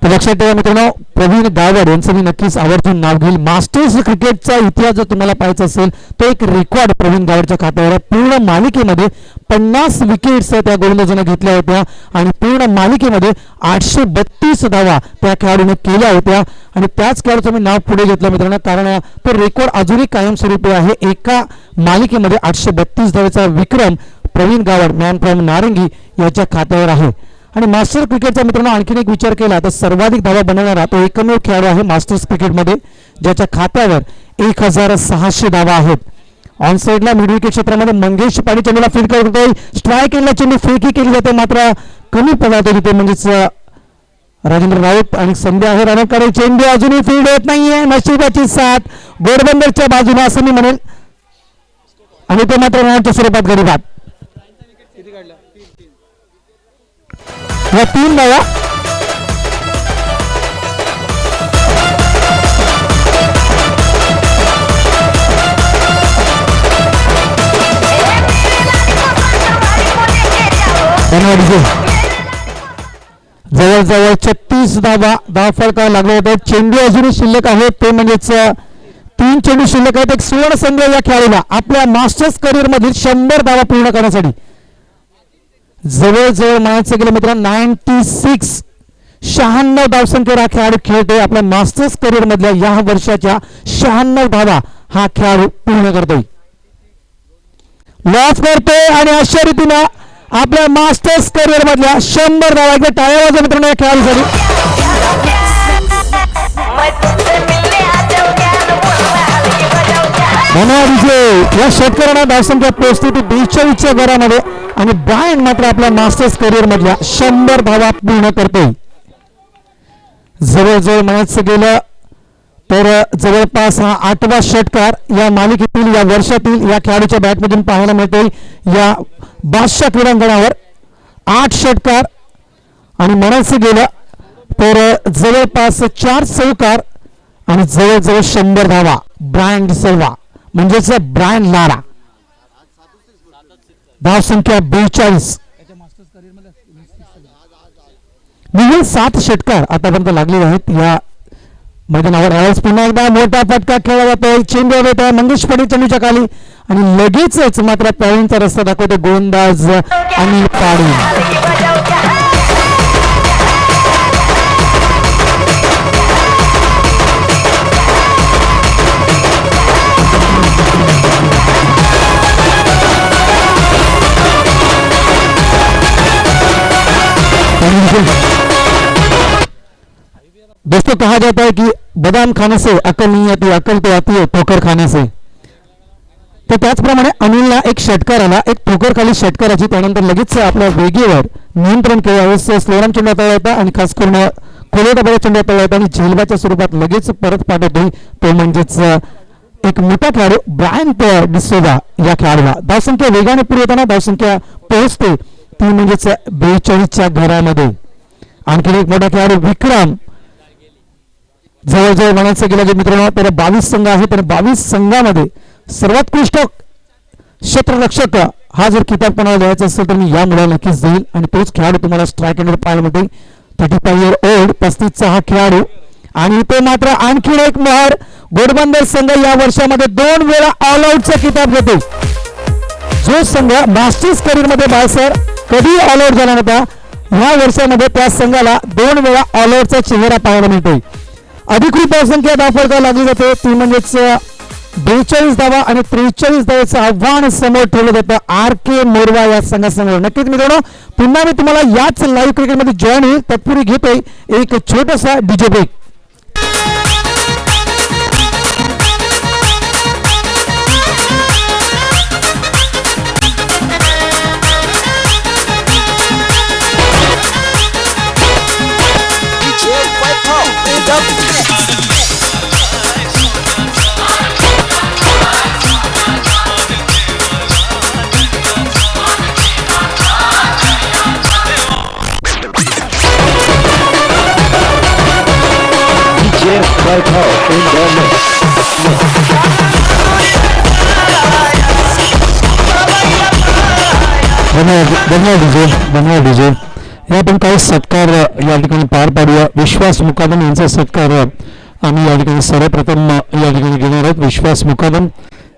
तर लक्षात ठेवा मित्रांनो, प्रवीण गावड यांचं मी नक्कीच आवर्जून नाव घेईल. मास्टर्स क्रिकेटचा इतिहास जर तुम्हाला पाहायचा असेल तो एक रेकॉर्ड प्रवीण गावडच्या खात्यावर. पूर्ण मालिकेमध्ये 50 विकेट्स त्या गोलंदाजाने घेतल्या होत्या आणि पूर्ण मालिकेमध्ये 832 धावा त्या खेळाडूने केल्या होत्या आणि त्याच खेळाडूचं मी नाव पुढे घेतलं मित्रांनो, कारण तो रेकॉर्ड अजूनही कायमस्वरूपी आहे. एका मालिकेमध्ये 832 धावेचा विक्रम प्रवीण गावड मॅन फ्रॉम नारंगी याच्या खात्यावर आहे. आणि मास्टर क्रिकेटचा मित्रांनो आणखीन एक विचार केला तर सर्वाधिक धावा बनवणारा तो एकमेव खेळाडू आहे मास्टर्स क्रिकेटमध्ये, ज्याच्या खात्यावर 1600 धावा आहेत. ऑन साइडला मिड विकेट क्षेत्रामध्ये मंगेश पाणी चेंडूला फील्ड करतोय. स्ट्राईक एंडला चेंडू फेकी केली जाते मात्र कमी पदार्थ तिथे म्हणजेच राजेंद्र राऊत आणि संधी आहे रनरकडे. चेंडू अजूनही फील्ड होत नाहीये. नशिबाची साथ घोडबंदरच्या बाजूने असं मी म्हणेल आणि ते मात्र रनच्या स्वरूपात गडी बाद. या 3 धावा. जवळजवळ 36 धावा धाव फलकावर लागले होते. चेंडू अजूनही शिल्लक आहेत ते म्हणजेच 3 चेंडू शिल्लक आहेत. एक सुवर्ण संधी या खेळाडूला आपल्या मास्टर्स करिअर मधील 100 धावा पूर्ण करण्यासाठी. जवळजवळ म्हणायचं गेलं मित्रांनो 96 धावसंख्येवर हा खेळाडू खेळतोय. आपल्या मास्टर्स करिअर मधल्या या वर्षाच्या 96 धावा हा खेळाडू पूर्ण करतोय, लॉस करतोय आणि अशा रीतीनं आपल्या मास्टर्स करिअर मधल्या 100 धावा. एकदा टाळ्या वाजवा मित्रांनो या खेळाडूसाठी. या शेतकऱ्यांना धावसंख्या पोहोचते ती 42च्या घरामध्ये आणि ब्रायन मात्र आपल्या मास्टर्स करिअर मधल्या 100 धावा पूर्ण करतोय. जवळजवळ म्हणायचं गेलं तर जवळपास हा 8वा षटकार या मालिकेतील या वर्षातील या खेळाडूच्या बॅटमधून पाहायला मिळतोय. या बादशाह क्रीडांगणावर 8 षटकार आणि म्हणायचं गेलं तर जवळपास 4 चौकार आणि जवळजवळ 100 धावा. ब्रायन डिसल्वा म्हणजेच ब्रायन लारा. धावसंख्या 42. निव्वळ 7 षटकार आतापर्यंत लागलेले आहेत या मैदानावर. यावेळेस पुन्हा एकदा मोठा फटका खेळला जातोय. चेंडू येतोय मंगेश पाटील चेंडूच्या खाली आणि लगेचच मात्र पॅळींचा रस्ता दाखवतो गोलंदाज अनिल पाटील. दोस्तों कहा जाता है कि बदाम खाने से अकल नहीं आती, अकल तो आती है ठोकर खाने से. तर त्याचप्रमाणे अनिलला एक षटकार आला, एक ठोकर खाली षटकाराची. त्यानंतर लगेच आपल्या वेगेवर नियंत्रण केलं. स्लोराम चेंडू हाताळला होता आणि खास करून खोलेटाबाई चेंडू हाताळला होता आणि झेलबाच्या स्वरूपात लगेच परत पाठवतोय तो म्हणजेच एक मोठा खेळाडू ब्रायन डिसोजा या खेळाडूला. धावसंख्या वेगाने पुढे येताना धावसंख्या पोहोचते ती म्हणजेच 42च्या घरामध्ये. आणखी एक मोठा खेळाडू विक्रम जवळजवळ म्हणायचं गेलं की मित्रांनो तर 22 संघ आहे, तर 22 संघामध्ये सर्वोत्कृष्ट क्षेत्ररक्षक हा जर किताब कोणाला द्यायचा असेल तर मी या मुलाला नक्कीच देईल. आणि तोच खेळाडू तुम्हाला स्ट्राईक अँड पाहायला मिळेल. 35 इयर ओल्ड 35चा हा खेळाडू. आणि तो मात्र आणखी एक मोहर. घोडबंदर संघ या वर्षामध्ये 2 वेळा ऑल आउटचा किताब घेतो. जो संघ मास्टर्स करिअर मध्ये बाळसर कधी ऑल आउट झाला नव्हता, या वर्षामध्ये त्या संघाला 2 वेळा ऑल आउटचा चेहरा पाहायला मिळतोय. अधिकृत धावसंख्या धावफलका लागली जाते ती म्हणजेच 42 धावा आणि 43 धावेचं आव्हान समोर ठेवलं जातं RK मोरवा या संघासमोर. नक्कीच मित्रांनो पुन्हा मी तुम्हाला याच लाईव्ह क्रिकेटमध्ये जॉईन होईल. तत्पूर्वी घेतोय एक छोटासा डीजे ब्रेक. धन्यवाद डीजे. या पण काही सत्कार या ठिकाणी पार पाडूया. विश्वास मुकादम यांचा सत्कार आम्ही या ठिकाणी सर्वप्रथम या ठिकाणी घेणार आहोत. विश्वास मुकादम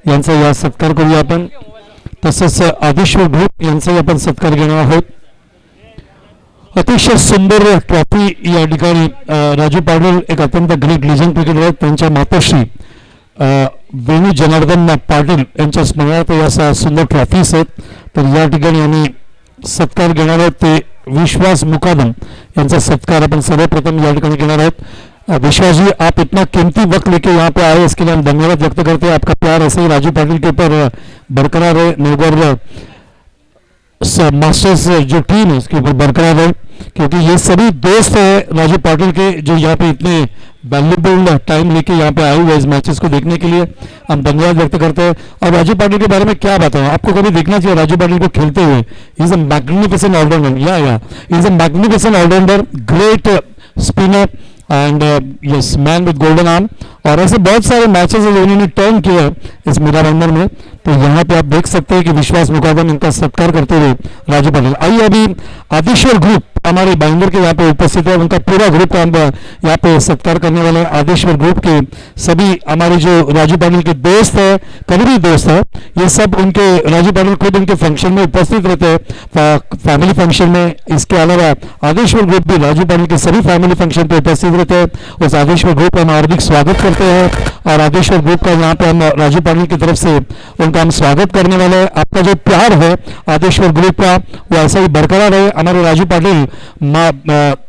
यांचा या सत्कार करूया आपण. तसंच आदेश्वर ग्रुप यांचाही आपण सत्कार घेणार आहोत. अतिशय सुंदर ट्रॉफी या ठिकाणी राजू पाटील एक अत्यंत ग्रेट लिजंड क्रिकेटर आहेत. त्यांच्या मातोश्री वेणू जनार्दन पाटील यांच्या स्मरणार्थ या सुंदर ट्रॉफीज आहेत. तर या ठिकाणी आम्ही सत्कार घेणार आहोत. ते विश्वास मुकादम यांचा सत्कार अपन सर्वप्रथम या ठिकाणी घेणार आहोत. विश्वास जी, आप इतना कीमती वक्त लेके यहाँ पे आए इसके लिए हम धन्यवाद व्यक्त करते हैं. आपका प्यार ऐसे ही राजू पाटिल के ऊपर बरकरार है. नवगढ़ मास्टर्स जो टीम है उसके ऊपर बरकरार है, क्योंकि ये सभी दोस्त हैं राजू पाटिल के जो यहाँ पे इतने वैल्यूबल टाइम लेके यहाँ पे आए हुए इस मैचेस को देखने के लिए. हम धन्यवाद व्यक्त करते हैं. और राजू पाटिल के बारे में क्या बताऊं, आपको कभी देखना चाहिए राजू पाटिल को खेलते हुए. Is a magnificent all rounder. या is a magnificent all rounder, great spinner and yes man with golden arm. और ऐसे बहुत सारे मैचेस उन्होंने टर्न किए इस मीराबंदर में. तो यहाँ पे आप देख सकते हैं कि विश्वास मुकादम इनका सत्कार करते हुए राजू पाटिल. आइए अभी आदेश्वर ग्रुप हमारे बाइंदर के यहाँ पे उपस्थित है. उनका पूरा ग्रुप हम यहाँ पे सत्कार करने वाले हैं. आदेश्वर ग्रुप के सभी हमारे जो राजू पाटिल के दोस्त है, करीबी दोस्त है, ये सब उनके राजू पाटिल खुद उनके फंक्शन में उपस्थित रहते हैं, फैमिली फंक्शन में. इसके अलावा आदेश्वर ग्रुप भी राजू पाटिल के सभी फैमिली फंक्शन पे उपस्थित रहते हैं. उस आदेश्वर ग्रुप का हम हार्दिक स्वागत करते हैं. और आदेश्वर ग्रुप का यहाँ पे हम राजू पाटिल की तरफ से उनका हम स्वागत करने वाले हैं. आपका जो प्यार है आदेश्वर ग्रुप का वो ऐसा ही बरकरार है. हमारे राजू पाटिल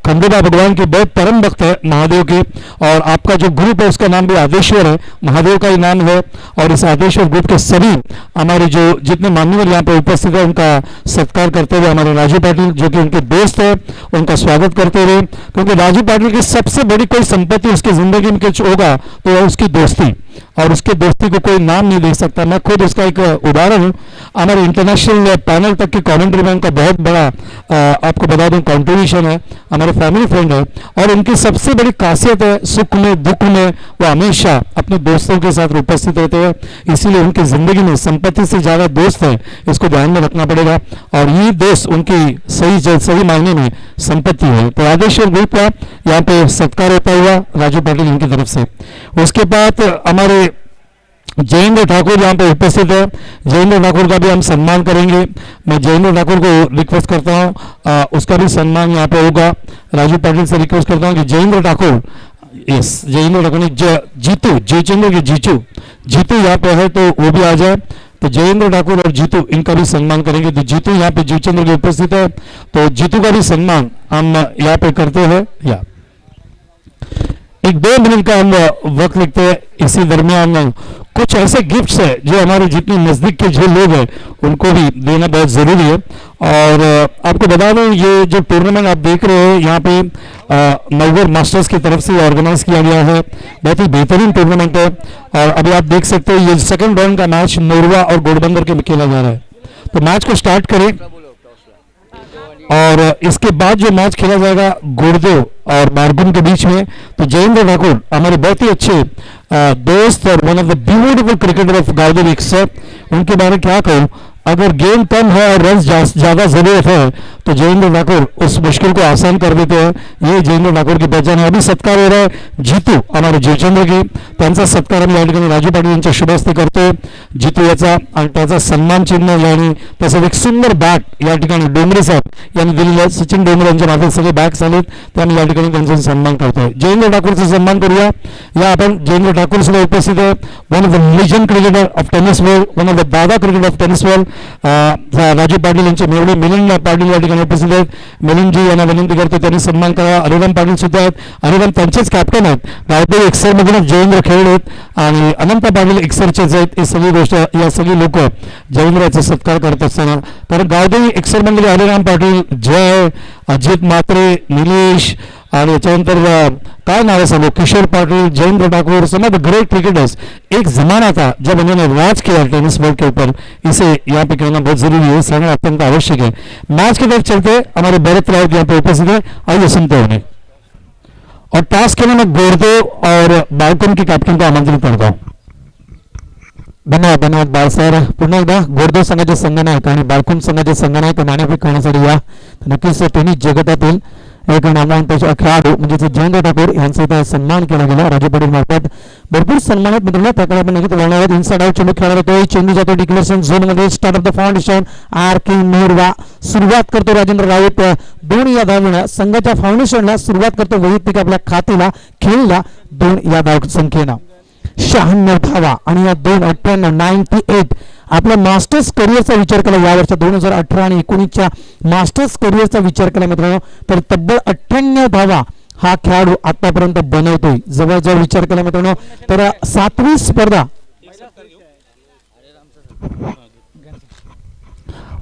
खंडोबा भगवान के बहुत परम भक्त है, महादेव के. और आपका जो ग्रुप है उसका नाम भी आदेश्वर है, महादेव का ही नाम है. और इस आदेश्वर ग्रुप के सभी हमारे जो जितने मान्यवर यहाँ पे उपस्थित है उनका सत्कार करते हुए हमारे राजू पाटिल जो कि उनके दोस्त है उनका स्वागत करते हुए. क्योंकि राजू पाटिल की सबसे बड़ी कोई संपत्ति उसकी जिंदगी में कुछ होगा तो है उसकी दोस्ती, और उसके दोस्ती को कोई नाम नहीं दे सकता. मैं खुद उसका एक उदाहरण हूँ. हमारे इंटरनेशनल पैनल तक की कमेंट्री में उनका बहुत बड़ा आपको बता दूं कंट्रीब्यूशन है. हमारे फैमिली फ्रेंड है और उनकी सबसे बड़ी खासियत है सुख में दुख में वो हमेशा अपने दोस्तों के साथ उपस्थित रहते हैं. इसीलिए उनकी जिंदगी में संपत्ति से ज्यादा दोस्त है, इसको ध्यान में रखना पड़ेगा. और ये दोस्त उनकी सही मायने में संपत्ति है. तो आदेश्वर ग्रुप का यहाँ पे सत्कार होता हुआ राजू पाटिल इनकी तरफ से. उसके बाद हमारे जयेंद्र ठाकुर यहाँ पे उपस्थित है. जयेंद्र ठाकुर का भी हम सम्मान करेंगे. मैं जयेंद्र ठाकुर को रिक्वेस्ट करता हूँ उसका भी सम्मान यहाँ पे होगा. राजू पाटिल से रिक्वेस्ट करता हूँ कि जयेंद्र ठाकुर, यस जयेंद्र ठाकुर जीतू जयचंद्र के जीतू यहाँ पे है तो वो भी आ जाए. तो जयेंद्र ठाकुर और जीतू इनका भी सम्मान करेंगे. तो जीतू यहाँ पे जयचंद्र के उपस्थित है तो जीतू का भी सम्मान हम यहाँ पे करते हैं. या एक 2 मिनट का हम वक्त लिखते हैं. इसी दरमियान कुछ ऐसे गिफ्ट्स है जो हमारे जितने नज़दीक के जो लोग हैं उनको भी देना बहुत ज़रूरी है. और आपको बता दें ये जो टूर्नामेंट आप देख रहे हैं यहाँ पे नवगढ़ मास्टर्स की तरफ से ऑर्गेनाइज किया गया है. बहुत ही बेहतरीन टूर्नामेंट है. और अभी आप देख सकते हैं ये सेकंड राउंड का मैच मोरवा और घोड़बंदर के में खेला जा रहा है. तो मैच को स्टार्ट करें. और इसके बाद जो मैच खेला जाएगा गुड़देव और बालकुम के बीच में, तो जयेंद्र ठाकुर हमारे बहुत ही अच्छे दोस्त और one of the beautiful cricketer of garden Eksar, उनके बारे में क्या कहूँ, अगर गेम कम है और रन ज़्यादा ज़रूरत है तो जयेंद्र ठाकुर उस मुश्किल को आसान कर देते हैं. ये जयेंद्र ठाकुर की पहचान है. अभी सत्कार हो रहा है जीतू हमारे जीवचंद्र की, त्यांचा सत्कार आम्ही या ठिकाणी राजू पाटील यांच्या शुभ हस्ते करतो. जीतू याचा आणि त्याचा सन्मान चिन्ह आणि तसंच एक सुंदर बॅग या ठिकाणी डोंगरे साहेब यांनी दिलेलं आहे. सचिन डोंगरे यांच्या मार्फत सगळे बॅग्स आलेत, त्यामुळे या ठिकाणी त्यांचा सन्मान करतोय. जयेंद्र ठाकूरचा सन्मान करूया. या आपण जयेंद्र ठाकूर सुद्धा उपस्थित आहे. One of the legend cricketer of tennis world, one of the dada cricketer of tennis world Raju Patil यांचे मेवणे मिलिंद पाटील या ठिकाणी उपस्थित आहेत. मिलिंदजी यांना विनंती करतो त्यांनी सन्मान करा. अरिराम पाटील सुद्धा आहेत. अरिराम त्यांचेच कॅप्टन आहेत. गावदेवी एक्सर मधूनच जयेंद्र खेळले आहेत आणि अनंत पाटील एक्सरचेच आहेत. ही सगळी गोष्ट, या सगळी लोक जयेंद्राचा सत्कार करत असताना, कारण गावदेवी एक्सर मधले अरिराम पाटील, जय, अजित म्हात्रे, निलेश आणि याच्यानंतर काय नाव सांगू, किशोर पाटिल, जयेंद्र ठाकुर, सम ऑफ द ग्रेट क्रिकेटर्स. एक जमाना था जब उन्होंने राज किया टेनिस बॉल के ऊपर. इसे यहाँ पे कहना बहुत जरूरी है, समझना अत्यंत आवश्यक है. मैच की तरफ चलते हमारे भरत राउत यहाँ पे उपस्थित है, आइए सुनते हैं उन्हें. और टॉस के लिए मैं गुड़देव और बालकुम के कैप्टन को आमंत्रित करता हूँ. धन्यवाद धन्यवाद बाळ सर. पुन्हा एकदा गुड़देव संघाचे संघनायक आणि बालकुम संघाचे संघनायक नाणेफेक करण्यासाठी या. नक्कीच टेनिस जगतातील एक नामवंत खेळाडू म्हणजे जयेंद्र ठाकूर यांचा इथं सन्मान केला गेला राजू पाटील मार्फत. भरपूर सन्मानित मित्रांनो त्याकडे आपण नक्कीच वळणार आहोत. इनसाइड आउट चेंडू खेळणार होतो. चेंडू जातो डिक्लेरेशन झोन मध्ये. Start of the foundation R K Morwa. सुरुवात करतो राजेंद्र राऊत. दोन या धावण्या संघाच्या फाउंडेशनला सुरुवात करतो. वैयक्तिक आपल्या खात्याला खेळला 2 या धाव संख्येनं 96 धावा आणि या 2-98 98 आपल्या मास्टर्स करिअरचा विचार केला या वर्षात 2018 आणि 19च्या मास्टर्स करिअरचा विचार केला मित्रांनो तर तब्बल 98 धावा हा खेळाडू आतापर्यंत बनवतोय. जवळजवळ विचार केला मित्रांनो तर 7वी स्पर्धा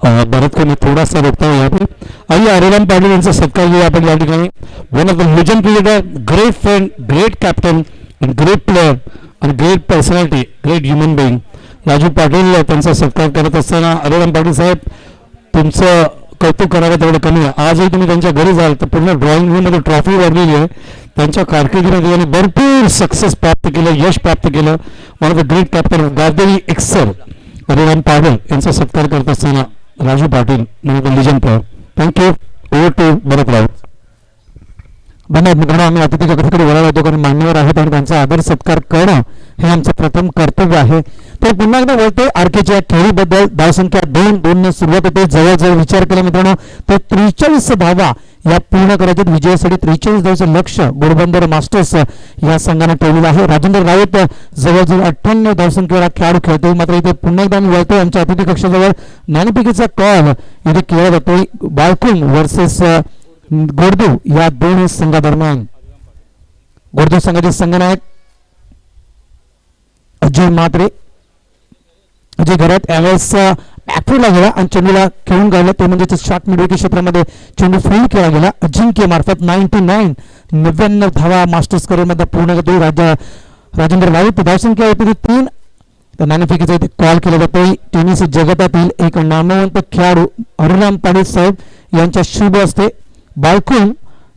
भरत को मैं थोड़ा सा रोकता हूँ यहाँ पे. आइए अरिराम पाटिल यांचा सत्कार घेऊया आपण या ठिकाणी. One of the legend cricketer, great friend, great captain, great player आणि great personality, great human being Raju Patil त्यांचा सत्कार करत असताना अरिराम पाटील साहेब तुमचं कौतुक करावं तेवढं कमी आहे. आजही तुम्ही त्यांच्या घरी जाल तर पूर्ण ड्रॉइंग रूममध्ये ट्रॉफी वाढलेली आहे. त्यांच्या कारकिर्दीमध्ये त्यांनी भरपूर सक्सेस प्राप्त केलं, यश प्राप्त केलं. One of the great captain Gavdevi Eksar Ariram Patil यांचा सत्कार करत असताना Raju Patil one of the legend player. Thank you. Over to Bharat Raut. धन्यवाद मित्रांनो. आम्ही अतिथी कक्षाकडे वळालो होतो कारण मान्यवर आहेत आणि त्यांचा आदर सत्कार करणं हे आमचं प्रथम कर्तव्य आहे. तर पुन्हा एकदा बोलते आरकेच्या खेळीबद्दल. धावसंख्या 2-2 सुरुवात होते. जवळजवळ विचार केला मित्रांनो तर 43 धावा या पूर्ण करायच्यात. विजयासाठी 43 धावांचं लक्ष्य घोडबंदर मास्टर्स या संघाने ठेवलेलं आहे. राजेंद्र राऊत जवळजवळ 98 धावसंख्येवर खेळाडू खेळतोय. मात्र इथे पुन्हा एकदा आम्ही वळतोय आमच्या अतिथी कक्षाजवळ. नाणेफेकीचा कॉल इथे केला जातोय बालकुम वर्सेस गोडदेव या दोन संघादरम्यान. गोडदेव संघाचे संघनायक अजय म्हात्रे. अजय घरात यावेळेस बॅकफुटला गेला आणि चेंडूला खेळून गायला तो म्हणजे शॉर्ट मिडविकेट क्षेत्रामध्ये चेंडू फील्ड केला गेला. अजिंक्य मार्फत 99 धावा मास्टर्स करिअरमध्ये पूर्ण करतोय राजेंद्र राऊत. धावसंख्या होती 3. तर नाणेफेकीचा इथे कॉल केला जातोय. टेनिस जगतातील एक नामवंत खेळाडू अरिराम पाटील साहेब यांच्या शुभ हस्ते बालकुम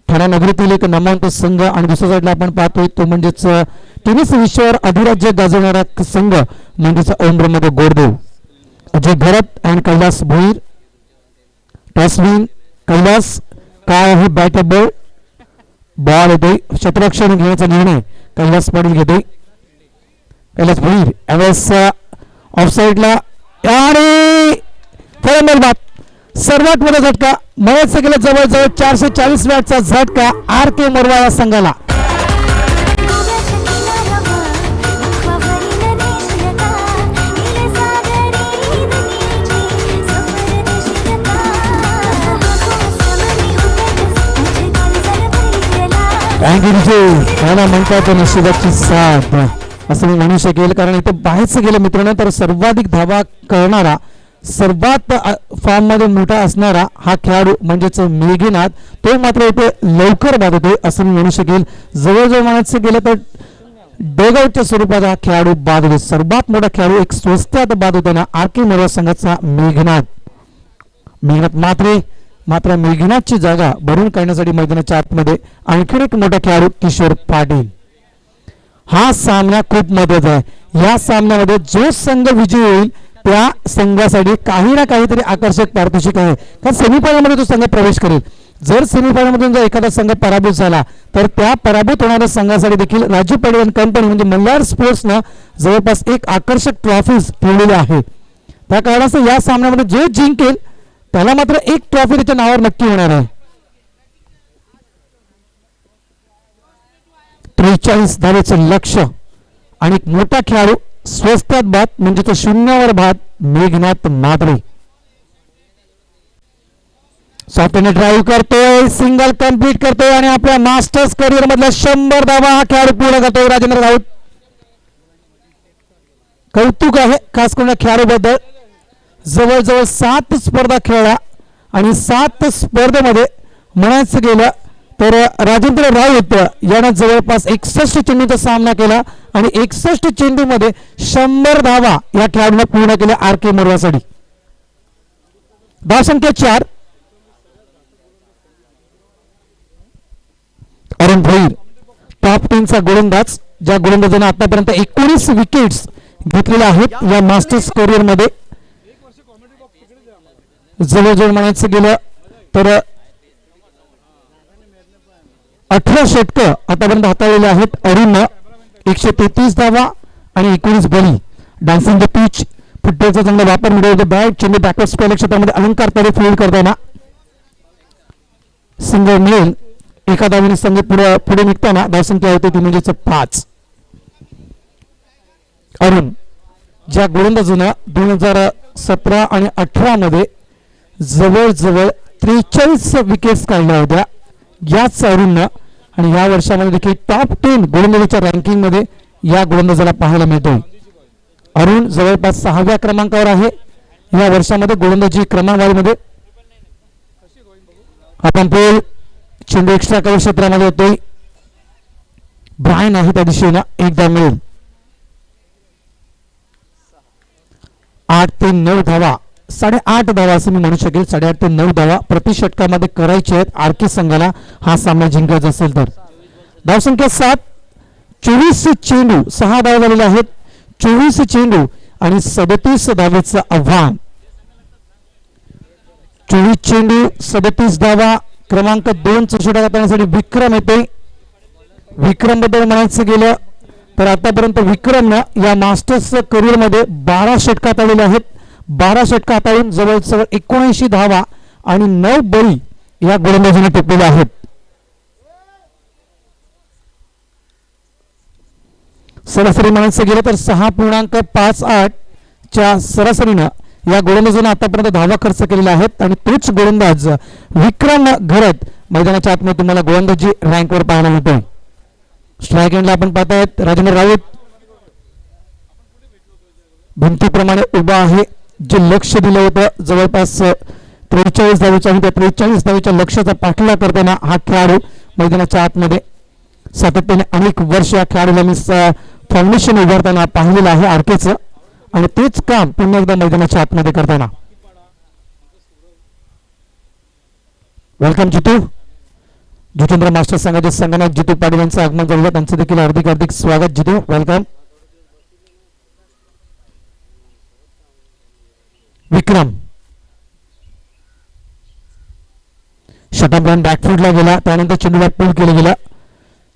ठाणे नगरीतील एक नामवंत संघ आणि दुसऱ्या साईडला आपण पाहतोय तो म्हणजेच टेनिस विश्वावर अधिराज्य गाजवणारा संघ म्हणजेच ओमब्रमध्ये गोडदेव. अजय घरत अँड कैलास भोईर. टॉसविन कैलास काय आहे बॅट बॉल बॉल येतोय. क्षेत्ररक्षण घेण्याचा निर्णय कैलास पाटील घेतोय. कैलास भोईर यावेळेस ऑफसाईडला आणि फलंदाज बाद. सर्वात मोठा झटका मयत गेला. जवळजवळ 440 वॅटचा झटका आर के मोरवा या संघाला. म्हणतात नशिबाची साथ असं मी म्हणू शकेल कारण इथे बाहेरच गेलं मित्रांनो तर सर्वाधिक धावा करणारा सर्वात फॉर्म मध्ये मोठा असणारा हा खेळाडू म्हणजेच मेघनाथ तो मात्र इथे लवकर बाद होतोय असं मी म्हणू शकेल. जवळजवळ म्हणायचं गेलं तर डोगआउटच्या स्वरूपात हा खेळाडू बाद होतो. सर्वात मोठा खेळाडू एक स्वस्तात बाद होताना आर के मोरवा संघाचा मेघनाथ. मेघनाथ मात्रे मात्र मेघनाथची जागा भरून काढण्यासाठी मैदानाच्या आतमध्ये आणखी एक मोठा खेळाडू किशोर पाटील. हा सामना खूप महत्वाचा आहे. या सामन्यामध्ये जो संघ विजयी होईल त्या संघासाठी काही ना काहीतरी आकर्षक पारितोषिक आहे. कारण सेमीफायनलमध्ये तो संघ प्रवेश करेल. जर सेमीफायनलमधून जर एखादा संघ पराभूत झाला तर त्या पराभूत होणाऱ्या संघासाठी देखील राजू पडवण कंपनी म्हणजे मल्हार स्पोर्ट्सनं जवळपास एक आकर्षक ट्रॉफीज ठेवलेली आहे. त्या कारणास्तव या सामन्यामध्ये जो जिंकेल त्याला मात्र एक ट्रॉफी त्याच्या नावावर नक्की होणार आहे. 43 धावेचं लक्ष्य आणि एक मोठा खेळाडू स्वस्तात बाद म्हणजे तो शून्यावर बाद मेघनाथ मात्रे. स्वतःने ड्राईव्ह करतोय, सिंगल कंप्लीट करतोय आणि आपल्या मास्टर्स करिअर मधला 100 धावा हा खेळाडू पूर्ण करतोय. राजेंद्र राऊत कौतुक आहे खास करून खेळाडूबद्दल. जवळजवळ 7 स्पर्धा खेळला आणि 7 स्पर्धेमध्ये म्हणायचं गेलं तर राजेंद्र राऊत यानं जवळपास 61 चेंडूचा सामना केला आणि 61 चेंडूमध्ये 100 धावा या खेळाडूला पूर्ण केल्या आर के मोरवासाठी. धावसंख्या 4. अरुण भोईर टॉप 10 चा गोलंदाज, ज्या गोलंदाजाने आतापर्यंत 19 विकेट्स घेतलेल्या आहेत या मास्टर्स करिअर मध्ये. जवळजवळ म्हणायचं गेलं तर 18 षटकं आतापर्यंत हाताळलेले आहेत अरुणनं. 133 धावा आणि 19 बळी. डान्सिंग द पिच फुटबॉलचा चांगला वापर मिळवतो. बॅट चेंडू बॅकवर्ड स्पेल क्षेत्रामध्ये अलंकार तरी फील्ड करताना सिंगल मिळेल. एका धावेने संघ पुढे निघताना धावसंख्या होते ती म्हणजे 5. अरुण ज्या गोलंदाजानं 2017 आणि 18 मध्ये जवळजवळ 43 विकेट्स काढल्या होत्या याच अरुणनं आणि या वर्षामध्ये देखील टॉप 10 गोलंदाजाच्या रँकिंग मध्ये या गोलंदाजाला पाहायला मिळतोय. अरुण जवळपास 6व्या क्रमांकावर आहे या वर्षामध्ये गोलंदाजी क्रमवारीमध्ये. आपण पोल चेंडू एक्स्ट्रा कव्हर क्षेत्रामध्ये होतोय. ब्रायन आहे त्या दिशेनं एकदा मिळेल. 8 ते 9 धावा, 8.5 धावा असं मी म्हणू शकेल. 8.5 ते 9 धावा प्रति षटकामध्ये करायचे आहेत आरके संघाला हा सामना जिंकायचा असेल तर. धावसंख्या 7. 24 चेंडू 6 धावा झालेले आहेत. 24 चेंडू आणि 37 धावेचं आव्हान. 24 चेंडू 37 धावा. क्रमांक 2 चा षटक करण्यासाठी विक्रम येते. विक्रम बद्दल म्हणायचं गेलं तर आतापर्यंत विक्रमनं या मास्टर्स करिअर मध्ये 12 षटक हाताळलेले आहेत. 12 षटक हाताळून जवळजवळ 79 धावा आणि 9 बळी या गोलंदाजीने टिपलेले आहेत. सरासरी म्हणायचं गेलं तर 6.58 च्या सरासरीनं या गोलंदाजाने आतापर्यंत धावा खर्च केलेल्या आहेत आणि तोच गोलंदाज विक्रम घरत मैदानाच्या आतमध्ये तुम्हाला गोलंदाजी रँकवर पाहायला मिळतोय. स्ट्राईक एंडला आपण पाहतायत राजेंद्र राऊत भिंतीप्रमाणे उभा आहे. जे लक्ष दिलं होतं जवळपास 43 धावेच्या आणि त्या 43 धावेच्या लक्ष्याचा पाठलाग करताना हा खेळाडू मैदानाच्या आतमध्ये सातत्याने अनेक वर्ष या खेळाडूला मी फाउंडेशन उभारताना पाहिलेलं आहे आरकेचं आणि तेच काम पुन्हा एकदा मैदानाच्या आतमध्ये करताना. वेलकम जितू. ज्योतिंद्र मास्टर संघाचे संघनायक जितू पाटील यांचं आगमन झालं. त्यांचं देखील हार्दिक हार्दिक स्वागत. जितू वेलकम. विक्रम शटअप बॅकफुटला गेला त्यानंतर चेंडूला पूल केला गेला.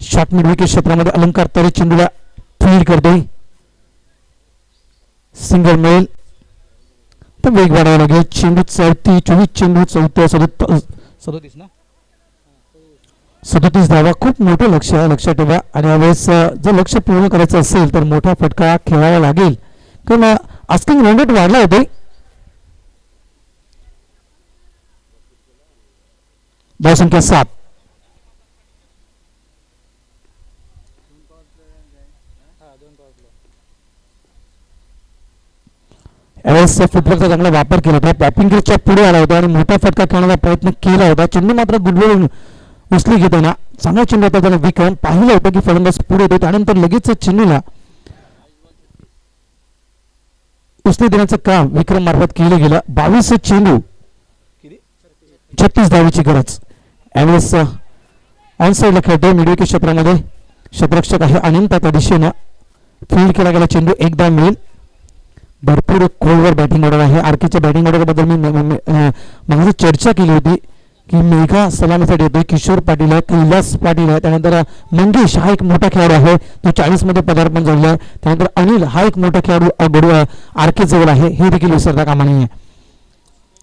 शॉट मिड विकेट क्षेत्रामध्ये अलंकार तरी चेंडूला फील्ड करतोय. सिंगल मिळेल तर वेग वाढवावा लागेल. चेंडू 24 चेंडू 37 ना 37 धावा. खूप मोठं लक्ष आहे लक्षात ठेवा. आणि यावेळेस जर लक्ष पूर्ण करायचं असेल तर मोठा फटका खेळावा लागेल कारण आस्किंग रन रेट वाढला होते. धावसंख्या 7. यावेळेस फुटबॉलचा चांगला वापर केला होता. पॉपिंग गेटच्या पुढे आला होता आणि मोठा फटका खेळण्याचा प्रयत्न केला होता. चेंडू मात्र गुडवरून उचली घेताना चांगला चेंडू होता. त्याला विक्रम पाहिलं होतं की फलंदाज पुढे येतो त्यानंतर लगेच चेंडूला उचली देण्याचं काम विक्रम मार्फत केलं गेलं. 22 चेंडू 36 धावेची गरज. यावेळेस ऑन साईडला खेळतोय मिडविकेट क्षेत्रामध्ये क्षेत्ररक्षक आहे अनंत. त्या दिशेनं फील्ड केला गेला चेंडू एकदा मिळेल. भरपूर खोलवर बॅटिंग ऑर्डर आहे. आरकेच्या बॅटिंग ऑर्डरबद्दल मी मग चर्चा केली होती की मेघा सलामीसाठी येतोय. किशोर पाटील आहे, कैलास पाटील आहे, त्यानंतर मंगेश हा एक मोठा खेळाडू आहे, तो 40 मध्ये पदार्पण झालेला आहे. त्यानंतर अनिल हा एक मोठा खेळाडू आरके जवळ आहे, हे देखील विसरता कामा नये.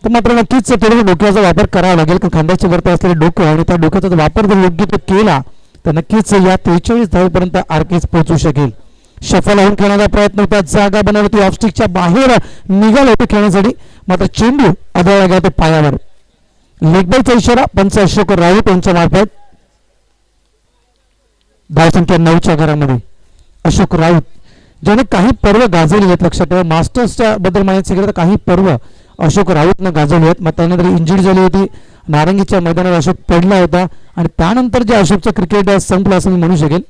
तर मात्र नक्कीच थोडं डोक्याचा वापर करावा लागेल, कारण खांद्याच्या वरती असलेले डोकं आणि त्या डोक्याचा वापर जर योग्य तो केला तर नक्कीच या 43 धावेपर्यंत आरकेच पोहोचू शकेल. शफल होऊन खेळण्याचा प्रयत्न होता, जागा बनवली, ऑफस्टिकच्या बाहेर निघाला होते खेळण्यासाठी, मात्र चेंडू आदळला गेला तो पायावर. लेगबाईचा इशारा पंच अशोक राऊत यांच्या मार्फत. धावसंख्या 9च्या घरामध्ये अशोक राऊत ज्याने काही पर्व गाजवले आहेत. लक्षात ठेवा, मास्टर्सच्या बद्दल माहिती गेलं तर काही पर्व अशोक राऊतनं गाजवले आहेत. मग त्यानंतर इंजुरी झाली होती, नारंगीच्या मैदानावर अशोक पडला होता आणि त्यानंतर जे अशोकचं क्रिकेट संपलं असं मी म्हणू शकेल.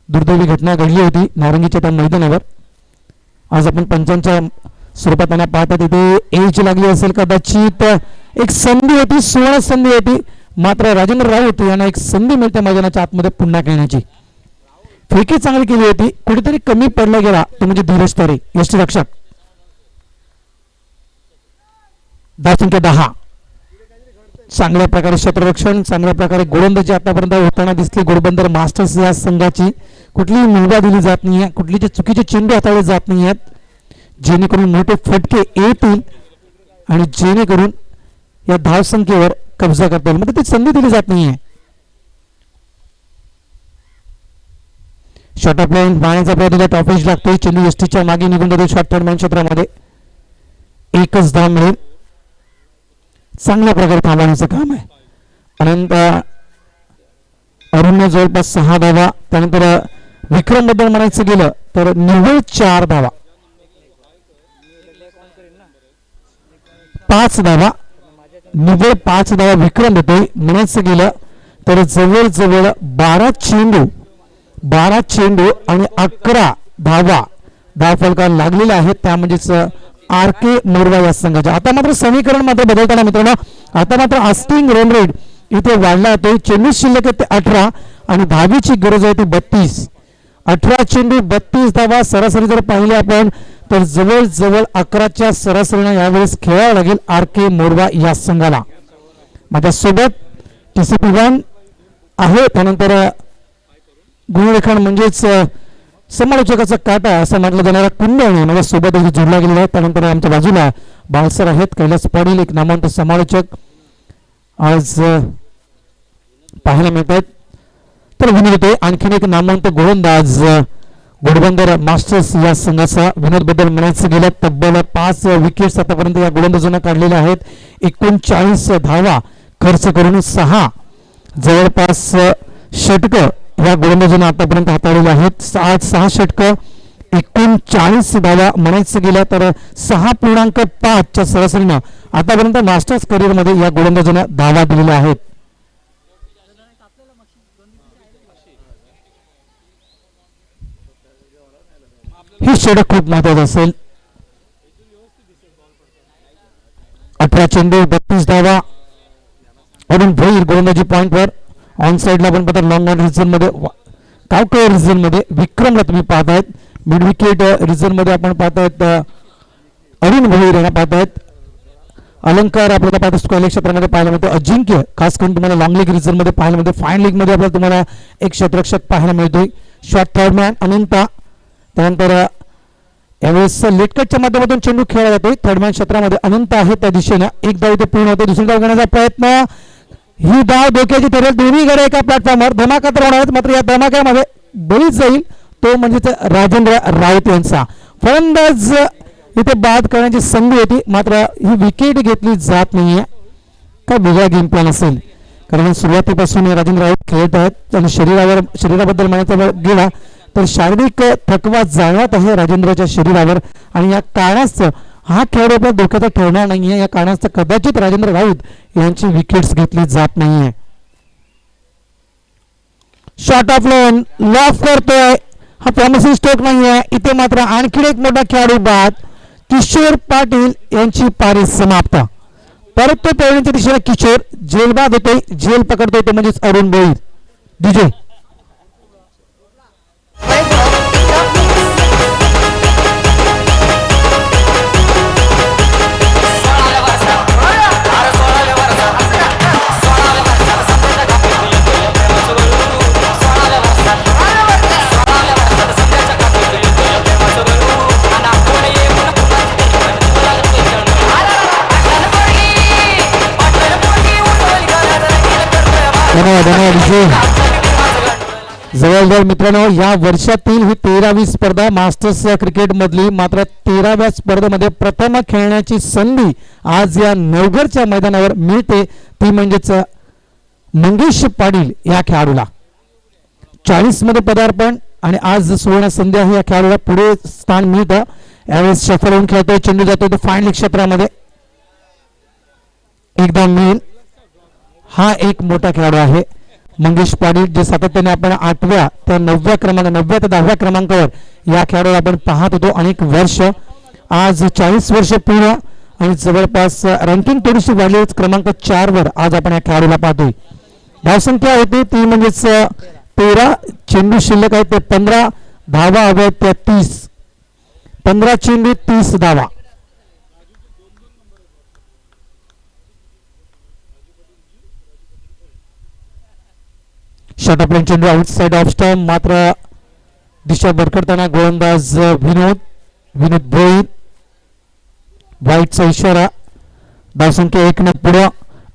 दुर्दैवी घटना घडली होती नारंगीच्या त्या मैदानावर. आज आपण पंचांच्या स्वरूपात त्यांना पाहतात, तिथे एज लागली असेल कदाचित. एक संधी होती, सुवर्ण संधी होती, मात्र राजेंद्र राऊत यांना एक संधी मिळते मैदानाच्या आतमध्ये पुन्हा खेळण्याची. फेकी चांगली केली होती, कुठेतरी कमी पडला गेला तो म्हणजे धीरज तारे यष्टीरक्षक. धावसंख्या 10. चांगल्या प्रकारे क्षेत्ररक्षण, चांगल्या प्रकारे गोलंदाजी आतापर्यंत होताना दिसली घोडबंदर मास्टर्स या संघाची. कुठलीही मुलगा दिली जात नाही आहे, कुठली चुकीचे चेंडू हाताळले जात नाही आहेत, जेणेकरून मोठे फटके येतील आणि जेणेकरून या धावसंख्येवर कब्जा करता येईल. म्हणजे ती संधी दिली जात नाहीये. शॉर्ट ऑफ लाईन मारण्याचा प्रयत्न टॉप एज लागतोय, चेंडू एसटीच्या मागे निघून जातो शॉर्ट थर्ड मॅन क्षेत्रामध्ये. एकच धाव मिळेल. चांगल्या प्रकारे थांबवण्याचं काम आहे. अनंत अरुणने जवळपास 6 धावा. त्यानंतर विक्रम बद्दल म्हणायचं गेलं तर निव्वळ 4 धावा, 5 धावा, निव्वळ 5 धावा विक्रम देतोय. म्हणायचं गेलं तर जवळजवळ 12 चेंडू आणि 11 धावा धावफलकाला लागलेल्या आहेत. त्या म्हणजेच आर के मोरवा या संघाच्या. आता मात्र समीकरण मात्र बदलताना मित्रांनो, आता मात्र आस्टिंग रन रेट इथे वाढला होतो. चेंडू शिल्लक आहे ते 18 आणि धावीची गरज आहे ती 32. 18 चेंडू 32 धावा. सरासरी जर पाहिले आपण तर जवळजवळ 11च्या सरासरीनं यावेळेस खेळावं लागेल आर के मोरवा या संघाला. माझ्यासोबत TCP1 आहे, त्यानंतर गुणरेखण म्हणजेच समालोचकाचा काटा असं म्हटलं जाणारा कुंडे माझ्या सोबत जोडला गेलेला आहे. त्यानंतर आमच्या बाजूला बालसर आहेत, कैलास पाटील एक नामवंत समालोचक आज पाहायला मिळत आहेत. तर विनोद होते आणखीन एक नामवंत गोलंदाज घोडबंदर मास्टर्स या संघाचा. विनोद बद्दल म्हणायचं गेलं तब्बल 5 विकेट्स आतापर्यंत या गोलंदाजांना काढलेल्या आहेत. 39 धावा खर्च करून 6 जवळपास षटकं या गोलंदाजांना आतापर्यंत हाताळलेले आहेत. 6 षटकं 39 धावा. म्हणायचं गेलं तर 6.5च्या सरासरीनं आतापर्यंत मास्टर्स करिअर मध्ये या गोलंदाजांना धावा दिलेल्या आहेत. ही षटक खूप महत्वाचं असेल. 18 चेंडू 32 धावा. अरुण भोईर गोलंदाजी पॉइंटवर. ऑन साइडला आपण पाहतात लॉंग ऑन रिजन मध्ये, कावकर रिजन मध्ये विक्रमला तुम्ही पाहतायत. मिड विकेट रिजन मध्ये आपण पाहतायत अरुण भोईर यांना पाहतायत. अलंकार आपल्याला पाहतो स्क्वेअर क्षेत्रामध्ये पाहायला मिळतो. अजिंक्य खास करून तुम्हाला लॉंग लेग रिजन मध्ये पाहायला मिळतो. फाईन लेग मध्ये आपल्याला तुम्हाला एक क्षेत्ररक्षक पाहायला मिळतोय. शॉर्ट थर्ड मॅन अनंता. त्यानंतर यावेळेस लेटकटच्या माध्यमातून चेंडू खेळला जातोय. थर्ड मॅन क्षेत्रामध्ये अनंत आहे त्या दिशेने. एक धाव इथे पूर्ण होते. दुसरी धाव घेण्याचा प्रयत्न. ही धाव धोक्याची ठरेल. दोन्ही गडे एका प्लॅटफॉर्मवर. धमाका तर होणार आहेत, मात्र या धमाक्यामध्ये बळीच जाईल तो म्हणजेच राजेंद्र राऊत यांचा. फलंदाज इथे बाद करण्याची संधी होती, मात्र ही विकेट घेतली जात नाहीये. काय वेगळा गेम प्लॅन असेल, कारण सुरुवातीपासून राजेंद्र राऊत खेळत आहेत आणि शरीराबद्दल म्हणायचं गेला तर शारीरिक थकवा जाणवत आहे राजेंद्रच्या शरीरावर. आणि या कारणास्तव हा खेळ आपल्या धोक्यात ठेवणार नाहीये. या कारणास्तव कदाचित राजेंद्र राऊत यांची विकेट्स घेतली जात नाहीये. शॉर्ट ऑफ लाईन लॉफ करतोय. हा प्रॉमिसिंग स्ट्रोक नाहीये. इथे मात्र आणखी एक मोठा खेळाडू बाद. किशोर पाटील यांची पारी समाप्त. परत तो पळण्याच्या दिशेने किशोर जेलबाद होतोय, जेल पकडतोय तो म्हणजेच अरुण भोईर. डीजे जवळजवळ मित्रांनो या वर्षातील ही 13वी स्पर्धा मास्टर्स क्रिकेट मधली, मात्र 13व्या स्पर्धेमध्ये प्रथम खेळण्याची संधी आज या नवघरच्या मैदानावर मिळते, ती म्हणजेच मंगेश पाटील या खेळाडूला. 40 मध्ये पदार्पण आणि आज सुवर्ण संधी आहे या खेळाडूला, पुढे स्थान मिळतं. यावेळेस सफल होऊन खेळतोय, चेंडू जातोय तो फायनल क्षेत्रामध्ये, एकदा मिळेल. हा एक मोठा खेळाडू आहे मंगेश पाटील, जे सातत्याने आपण 8व्या ते 9व्या क्रमांक 10व्या क्रमांकावर या खेळाडूला आपण पाहत होतो अनेक वर्ष. आज 40 वर्ष पूर्ण आणि जवळपास रँकिंग थोडीशी वाढली, क्रमांक 4 वर आज आपण या खेळाडूला पाहतोय. धावसंख्या होती ती म्हणजेच 13, चेंडू शिल्लक आहे ते 15, धावा हव्या त्या 30, 15 चेंडू 30 धावा. षटप्रेम चेंडू आउटसाइड ऑफ स्टंप, मात्र दिशा भरकडताना गोलंदाज विनोद भोईर, वाईटचा इशारा. धावसंख्या 1 न पुढे,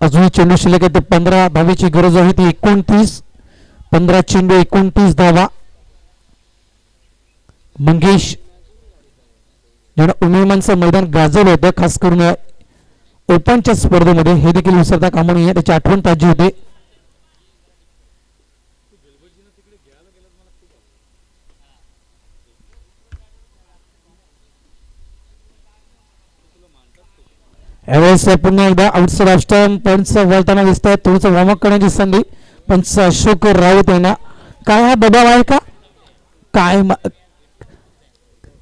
अजूनही चेंडू शिल्लक आहे ते 15, धावेची गरज आहे ती 29, 15 चेंडू 29 धावा. मंगेश उमेमांचं मैदान गाजवलं होतं, खास करून ओपनच्या स्पर्धेमध्ये, हे देखील विसरता कामा नये, त्याची आठवण ताजी होते. यावेळेस पुन्हा एकदा आउटसाइड ऑफ स्टंप, पंच वळताना दिसत आहे, थोडंसं वॉर्मअप करण्याची संधी पंच अशोक राऊत यांना. काय हा दबाव आहे का काय,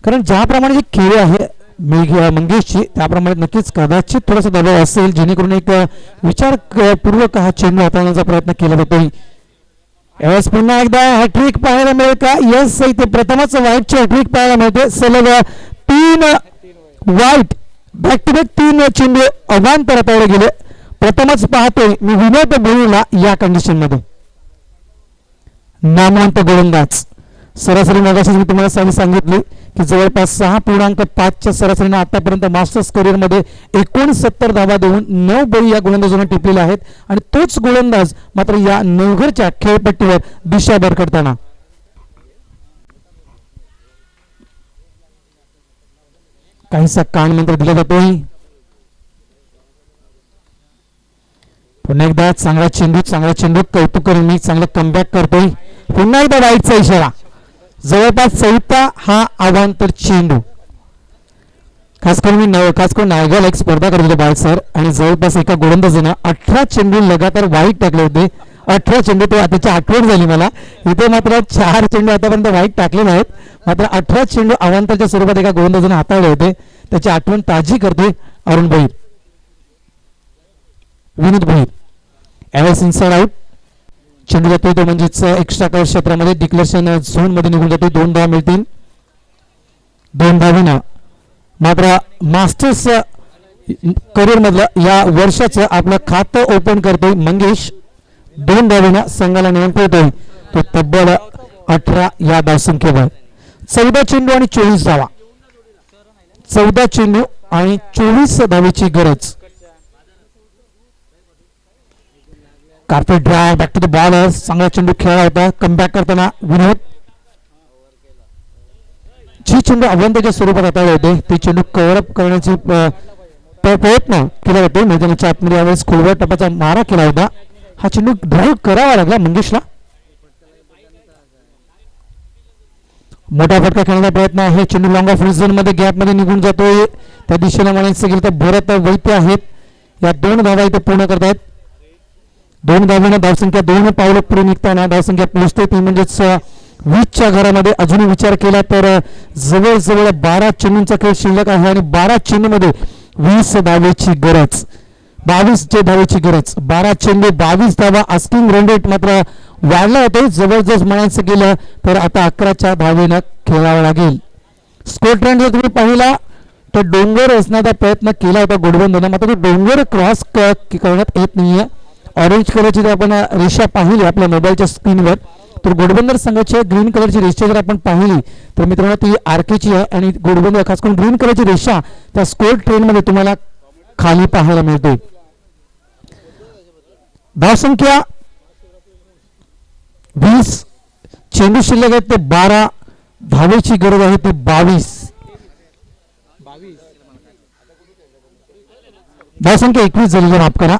कारण ज्याप्रमाणे जे खेळ आहे मंगेशची त्याप्रमाणे नक्कीच कदाचित थोडासा दबाव असेल, जेणेकरून एक विचारपूर्वक हा चेंडू हाताळण्याचा प्रयत्न केला जातो. यावेळेस पुन्हा एकदा हॅट्रिक पाहायला मिळेल का? यस, इथे प्रथमच व्हाईटची हॅट्रिक पाहायला मिळते. सलग 3 व्हाईट, बॅक टू बॅक 3 चेंडू अवांतर हाताळले गेले. प्रथमच पाहतोय मी विनोद भोईरला या कंडिशन मध्ये. नामवंत गोलंदाज, सरासरी मगाशी मी तुम्हाला सांगितले की जवळपास 6.5च्या सरासरीने आतापर्यंत मास्टर्स करिअर मध्ये 69 धावा देऊन 9 बळी या गोलंदाजांना टिपलेले आहेत. आणि तोच गोलंदाज मात्र या नवघरच्या खेळपट्टीवर दिशा भरकडताना. काहीसा कान मंत्र दिला जातोय. पुन्हा एकदा चांगला चेंडू कौतुक करून मी चांगला कमबॅक करतोय. पुन्हा एकदा राईटचा इशारा, जवळपास 4था हा अवांतर चेंडू. खास करून नायगाला एक स्पर्धा करत होते बाळ सर, आणि जवळपास एका गोलंदाजानं 18 चेंडू लगातार वाईट टाकले होते. 18 चेंडू, तो त्याची आठवण झाली मला. इथे मात्र 4 चेंडू आतापर्यंत वाईट टाकलेले आहेत, मात्र 18 चेंडू अवांतरच्या स्वरूपात एका गोलंदाजाने हाताळले होते. त्याची आठवण ताजी करतोय अरुण भोईर, विनोद भोईर. यावेळेस इनसाइड आउट, चेंडू जातोय तो म्हणजेच एक्स्ट्रा कव्हर क्षेत्रामध्ये, डिक्लेरेशन झोन मध्ये निघून जातोय. 2 धावा मिळतील. 2 धावेनं मात्र मास्टर्स करिअर मधलं या वर्षाचं आपलं खातं ओपन करतोय मंगेश. 2 धावेनं संघाला नियंत्रितोय तो तब्बल 18 या धावसंख्येवर. 14 चेंडू आणि 24 धावा. 14 चेंडू आणि 24 धावेची गरज. Carpet drive, back to the bowler, चांगला चेंडू खेळला होता. कमबॅक करताना विनोद, जी चेंडू अवंताच्या स्वरूपात हाताळले होते ते चेंडू कव्हर अप करण्याची प्रयत्न केला जातो. मैदानाच्या आतमध्ये यावेळेस खोलवर टपाचा मारा केला होता. हा चेंडू ड्राईव्ह करावा लागला मंगेशला. मोठा फटका खेळण्याचा प्रयत्न आहे. चेंडू लॉंग ऑफ रिझन मध्ये गॅप मध्ये निघून जातोय. त्या दिशेने म्हणायचं गेलं तर भरत वैते आहेत. या 2 धावा इथे पूर्ण करतायत. 2 धावांना धावसंख्या 2 पावलं पुढे निघताना धावसंख्या पोहोचते ती म्हणजेच 20च्या घरामध्ये. अजूनही विचार केला तर जवळजवळ 12 चेंडूंचा खेळ शिल्लक आहे आणि 12 चेंडूमध्ये 20 धावेची गरज. 22 धावेची गरज. 12 चेंडू 22 धावा. आस्किंग रन रेट मात्र वाढला होते. जबरदस्त म्हणायचं गेलं तर आता 11च्या धावेनं खेळावं लागेल. स्कोर ट्रेंड जर तुम्ही पाहिला तर डोंगर असण्याचा प्रयत्न केला होता घोडबंदरनं, मात्र तो डोंगर क्रॉस करण्यात येत नाहीये. ऑरेंज कलरची जर आपण रेषा पाहिली आपल्या मोबाईलच्या स्क्रीनवर तर घोडबंदर संघाची ग्रीन कलरची रेषा जर आपण पाहिली तर मित्रांनो ती आरकेची आहे आणि घोडबंदर खास करून ग्रीन कलरची रेषा त्या स्कोर ट्रेंड मध्ये तुम्हाला खाली पाहायला मिळते. धावसंख्या 20, चेंडू शिल्लक आहेत ते 12, धावेची गरज आहे ते 22. धावसंख्या 21 झाली, माफ करा.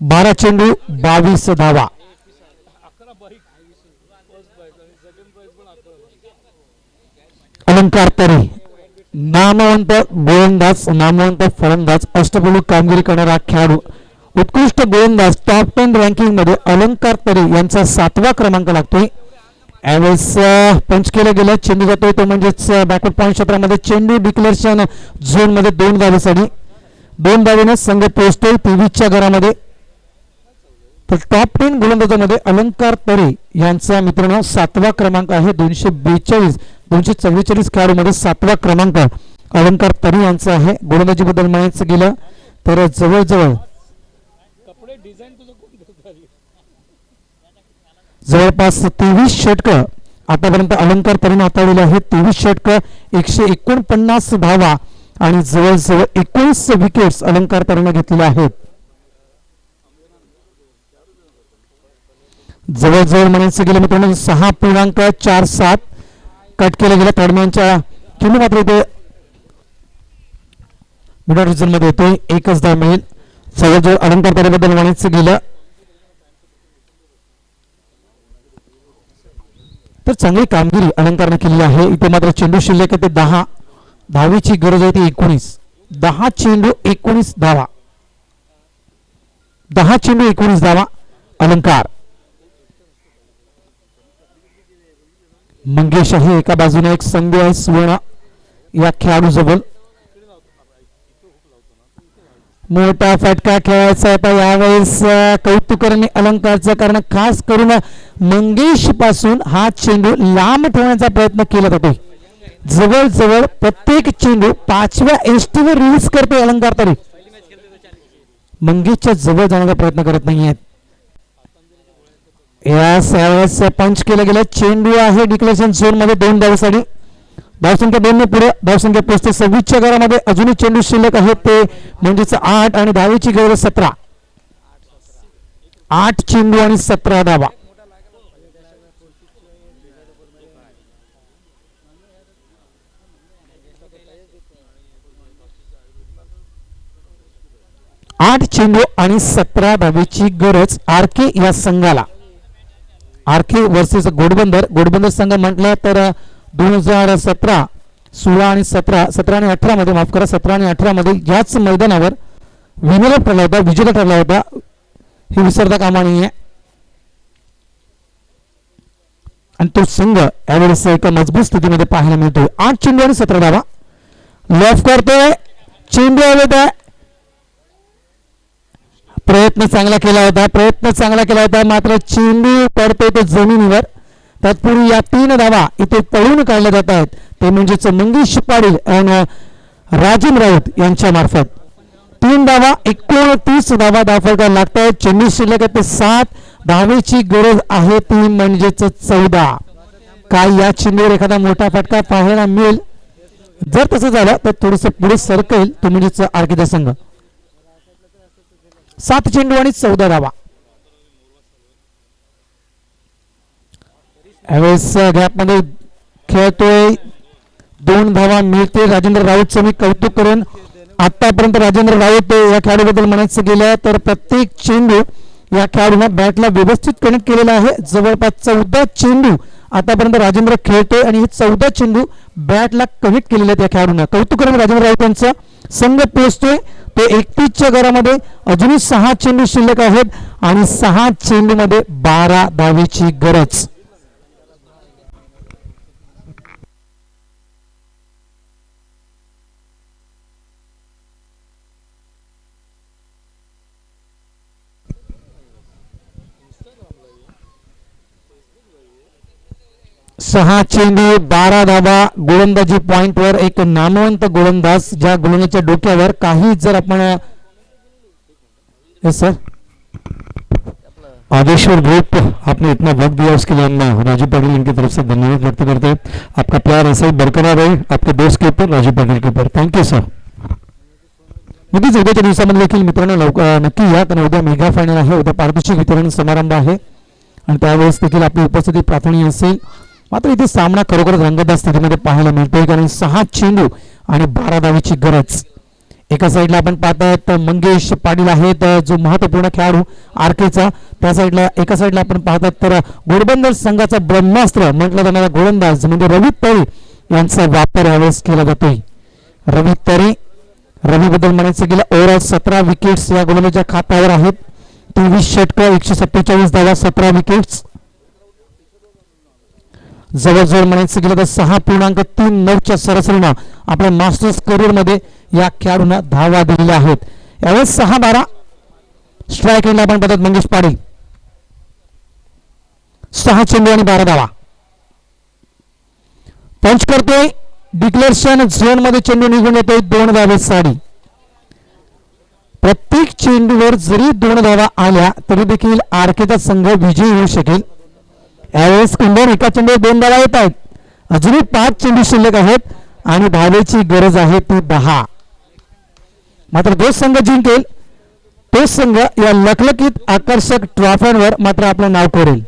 बारा चेंडू 22 धावा. अलंकार तरे नामवंत गोलंदाज, नामवंत फलंदाज, अष्टपैलू कामगिरी करणारा खेळाडू, उत्कृष्ट गोलंदाज, टॉप 10 रँकिंग मध्ये अलंकार तरे यांचा 7वा क्रमांक लागतोय. यावेळेस पंच केलं गेलं. चेंडू जातोय तो म्हणजेच बॅकवर्ड पॉईंट क्षेत्रामध्ये. चेंडू डिक्लेरेशन झोन मध्ये 2 धावेसाठी. 2 धावेने संघ पोहोचतोय 23च्या घरामध्ये. तर टॉप 10 गोलंदाजामध्ये अलंकार तरे यांचा मित्रांनो 7वा क्रमांक आहे. 242 244 खेळाडूमध्ये 7वा क्रमांक अलंकार तरे यांचा आहे. गोलंदाजीबद्दल म्हणायचं गेलं तर जवळजवळ जवळपास 23 षटकं आतापर्यंत अलंकार तरेने हाताळलेले आहेत. 23 षटकं, 149 धावा आणि जवळजवळ 19 विकेट्स अलंकार तरेने घेतलेल्या आहेत. जवळजवळ म्हणायचं गेलं मित्रांनो 6.47 कट केले गेले. दरम्यानच्या चेंडू मात्र इथे मिड रिजन मध्ये येतोय. 1च धाव मिळेल. जवळजवळ अलंकार तरेबद्दल म्हणायचं गेलं तर चांगली कामगिरी अलंकारने केली आहे. इथे मात्र चेंडू शिल्लक आहे ते 10, धावेची गरज आहे ती 19. 10 चेंडू 19 धावा. 10 चेंडू 19 धावा अलंकार. मंगेश आहे एका बाजूने, एक संघ आहे सुवर्ण या खेळाडू जवळ. मोठा फटका खेळायचा होता यावेळेस. कौतुक करणे अलंकारचं, कारण खास करून मंगेश पासून हा चेंडू लांब ठेवण्याचा प्रयत्न केला जातोय. जवळजवळ प्रत्येक चेंडू 5व्या एसटीवर रिलीज करतोय अलंकार तरी. मंगेशच्या जवळ जाण्याचा प्रयत्न करत नाहीयेत. यावेळेस पंच केलं गेलं. चेंडू आहे डिक्लेरेशन झोन मध्ये 2 धावेसाठी. धावसंख्या 2 ने पुढे. धावसंख्या पोहोचते 26च्या घरामध्ये. अजूनही चेंडू शिल्लक आहे ते म्हणजेच 8 आणि धावेची गरज 17. 8 चेंडू आणि 17 धावा. आठ चेंडू आणि 17 धावेची गरज आरके या संघाला. RK versus Ghodbunder. घोडबंदर संघ म्हटलं तर 2017, 16 आणि 17 आणि 18 मध्ये, माफ करा 17 आणि 18 मध्ये याच मैदानावर विनर ठरला होता, विजेता ठरला होता. हे विसरता कामा नये. आणि तो संघ यावेळेस एका मजबूत स्थितीमध्ये पाहायला मिळतो. 8 चेंडू आणि 17 धावा. लॉफ करतोय. चेंडू हवेत आहे. प्रयत्न चांगला केला होता, मात्र चेंडू पडतोय तो जमिनीवर. तत्पूर्वी या 3 धावा इथे पळून काढल्या जात आहेत. ते म्हणजेच मंगेश पाटील आणि राजन राऊत यांच्या मार्फत. 3 धावा 29 धावा धावफलकाला लागत आहेत. चेंडू शिल्लक आहे ते 7, धावेची गरज आहे ती म्हणजेच 14. काय या चेंडूवर एखादा मोठा फटका पाहायला मिळेल? जर तसं झालं तर थोडस पुढे सरकेल तो म्हणजेच आरकेचा संघ. 7 चेंडू आणि 14 धावा. यावेळेस गॅपमध्ये खेळतोय. 2 धावा मिळते. राजेंद्र राऊतचं मी कौतुक करेन. आतापर्यंत राजेंद्र राऊत या खेळाडूबद्दल म्हणायचं गेलं तर प्रत्येक चेंडू या खेळाडूने बॅटला व्यवस्थित कनेक्ट केलेला आहे. जवळपास 14 चेंडू आतापर्यंत राजेंद्र खेळतोय आणि हे 14 चेंडू बॅटला कनेक्ट केलेले आहेत या खेळाडूंना. कौतुक करेन राजेंद्र राऊत यांचं. संघ पोहोचतोय तो 31च्या घरामध्ये. अजूनही 6 चेंडू शिल्लक आहेत आणि 6 चेंडू मध्ये 12 धावेची गरज. 6 चेंडू 12 धावा. गोलंदाजी पॉइंटवर एक नामवंत गोलंदाज, ज्या गोलंदाजाच्या डोक्यावर काही जर आपण सर आदेश्वर ग्रुप आपने इतना वक्त दिया उसके लिए हम राजू पाटिल इनकी तरफ से धन्यवाद व्यक्त करते हैं. आपका प्यार ऐसा ही बरकरार रहे आपके दोस्त के ऊपर, राजू पाटिल के ऊपर. Thank you sir. नक्कीच उद्याच्या दिवसामध्ये देखील मित्रांनो नक्की या, कारण उद्या मेगा फायनल आहे, उद्या पारितोषिक वितरण समारंभ आहे आणि त्यावेळेस देखील आपली उपस्थिती प्रार्थनीय असेल. मात्र इथे सामना खरोखरच रंगतदार स्थितीमध्ये पाहायला मिळतोय, कारण 6 चेंडू आणि 12 धावेची गरज. एका साईडला आपण पाहतायत मंगेश पाटील आहेत, जो महत्वपूर्ण खेळाडू आरकेचा. त्या साईडला एका साईडला आपण पाहतात तर घोडबंदर संघाचा ब्रह्मास्त्र म्हटलं जाणारा गोलंदाज म्हणजे रवी तरे यांचा वापर यावेळेस केला जातोय. रवी तरे, रवीबद्दल म्हणायचं गेलं ओव्हरऑल 17 विकेट्स या गोलंदाजाच्या खात्यावर आहेत. 23 षटकं, 147 धावा, 17 विकेट्स. जवळजवळ म्हणायचं गेलं तर 6.39च्या सरासरीनं आपल्या मास्टर्स करिअर मध्ये या खेळाडूंना धावा दिलेल्या आहेत. यावेळेस 6-12 स्ट्राईक रेटला आपण पाहतात मंगेश पाटील. 6 चेंडू आणि 12 धावा. पंच करतोय, डिक्लेरेशन झोन मध्ये चेंडू निघून येतोय 2 धावे साडी. प्रत्येक चेंडूवर जरी 2 धावा आल्या तरी देखील आरकेचा संघ विजयी होऊ शकेल. यावेळेस कुंभन एका चेंडूवर 2 धावा येत आहेत. अजूनही 5 चेंडू शिल्लक आहेत आणि धावेची गरज आहे ती 10. मात्र जो संघ जिंकेल तो संघ या लखलखीत आकर्षक ट्रॉफ्यांवर मात्र आपलं नाव कोरेल.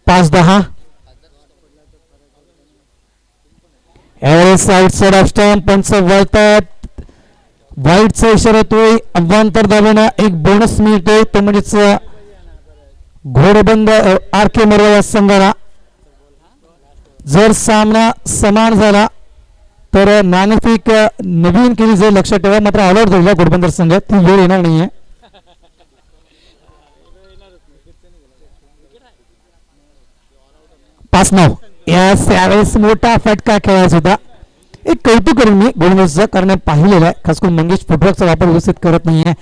पाच 10. यावेळेस आउट साइड ऑफ स्टंप पंच वळतात. वाईटचा इशारा येतोय. अवांतर धावेनं एक बोनस मिळतोय, तो म्हणजेच घोडबंद आरके मोरवा या संघाला. जर सामना समान झाला तर नाणेफेक नवीन केली जाईल, लक्षात ठेवा. मात्र ऑलआउट झालेला घोडबंदर संघ, ती वेळ येणार नाहीये. 5-9. यावेळेस मोठा फटका खेळायचा होता. एक कौतुक करून मी गोलंदाजीचं कारण पाहिलेलं आहे. खास करून मंगेश फुटवर्कचा वापर व्यवस्थित करत नाहीये.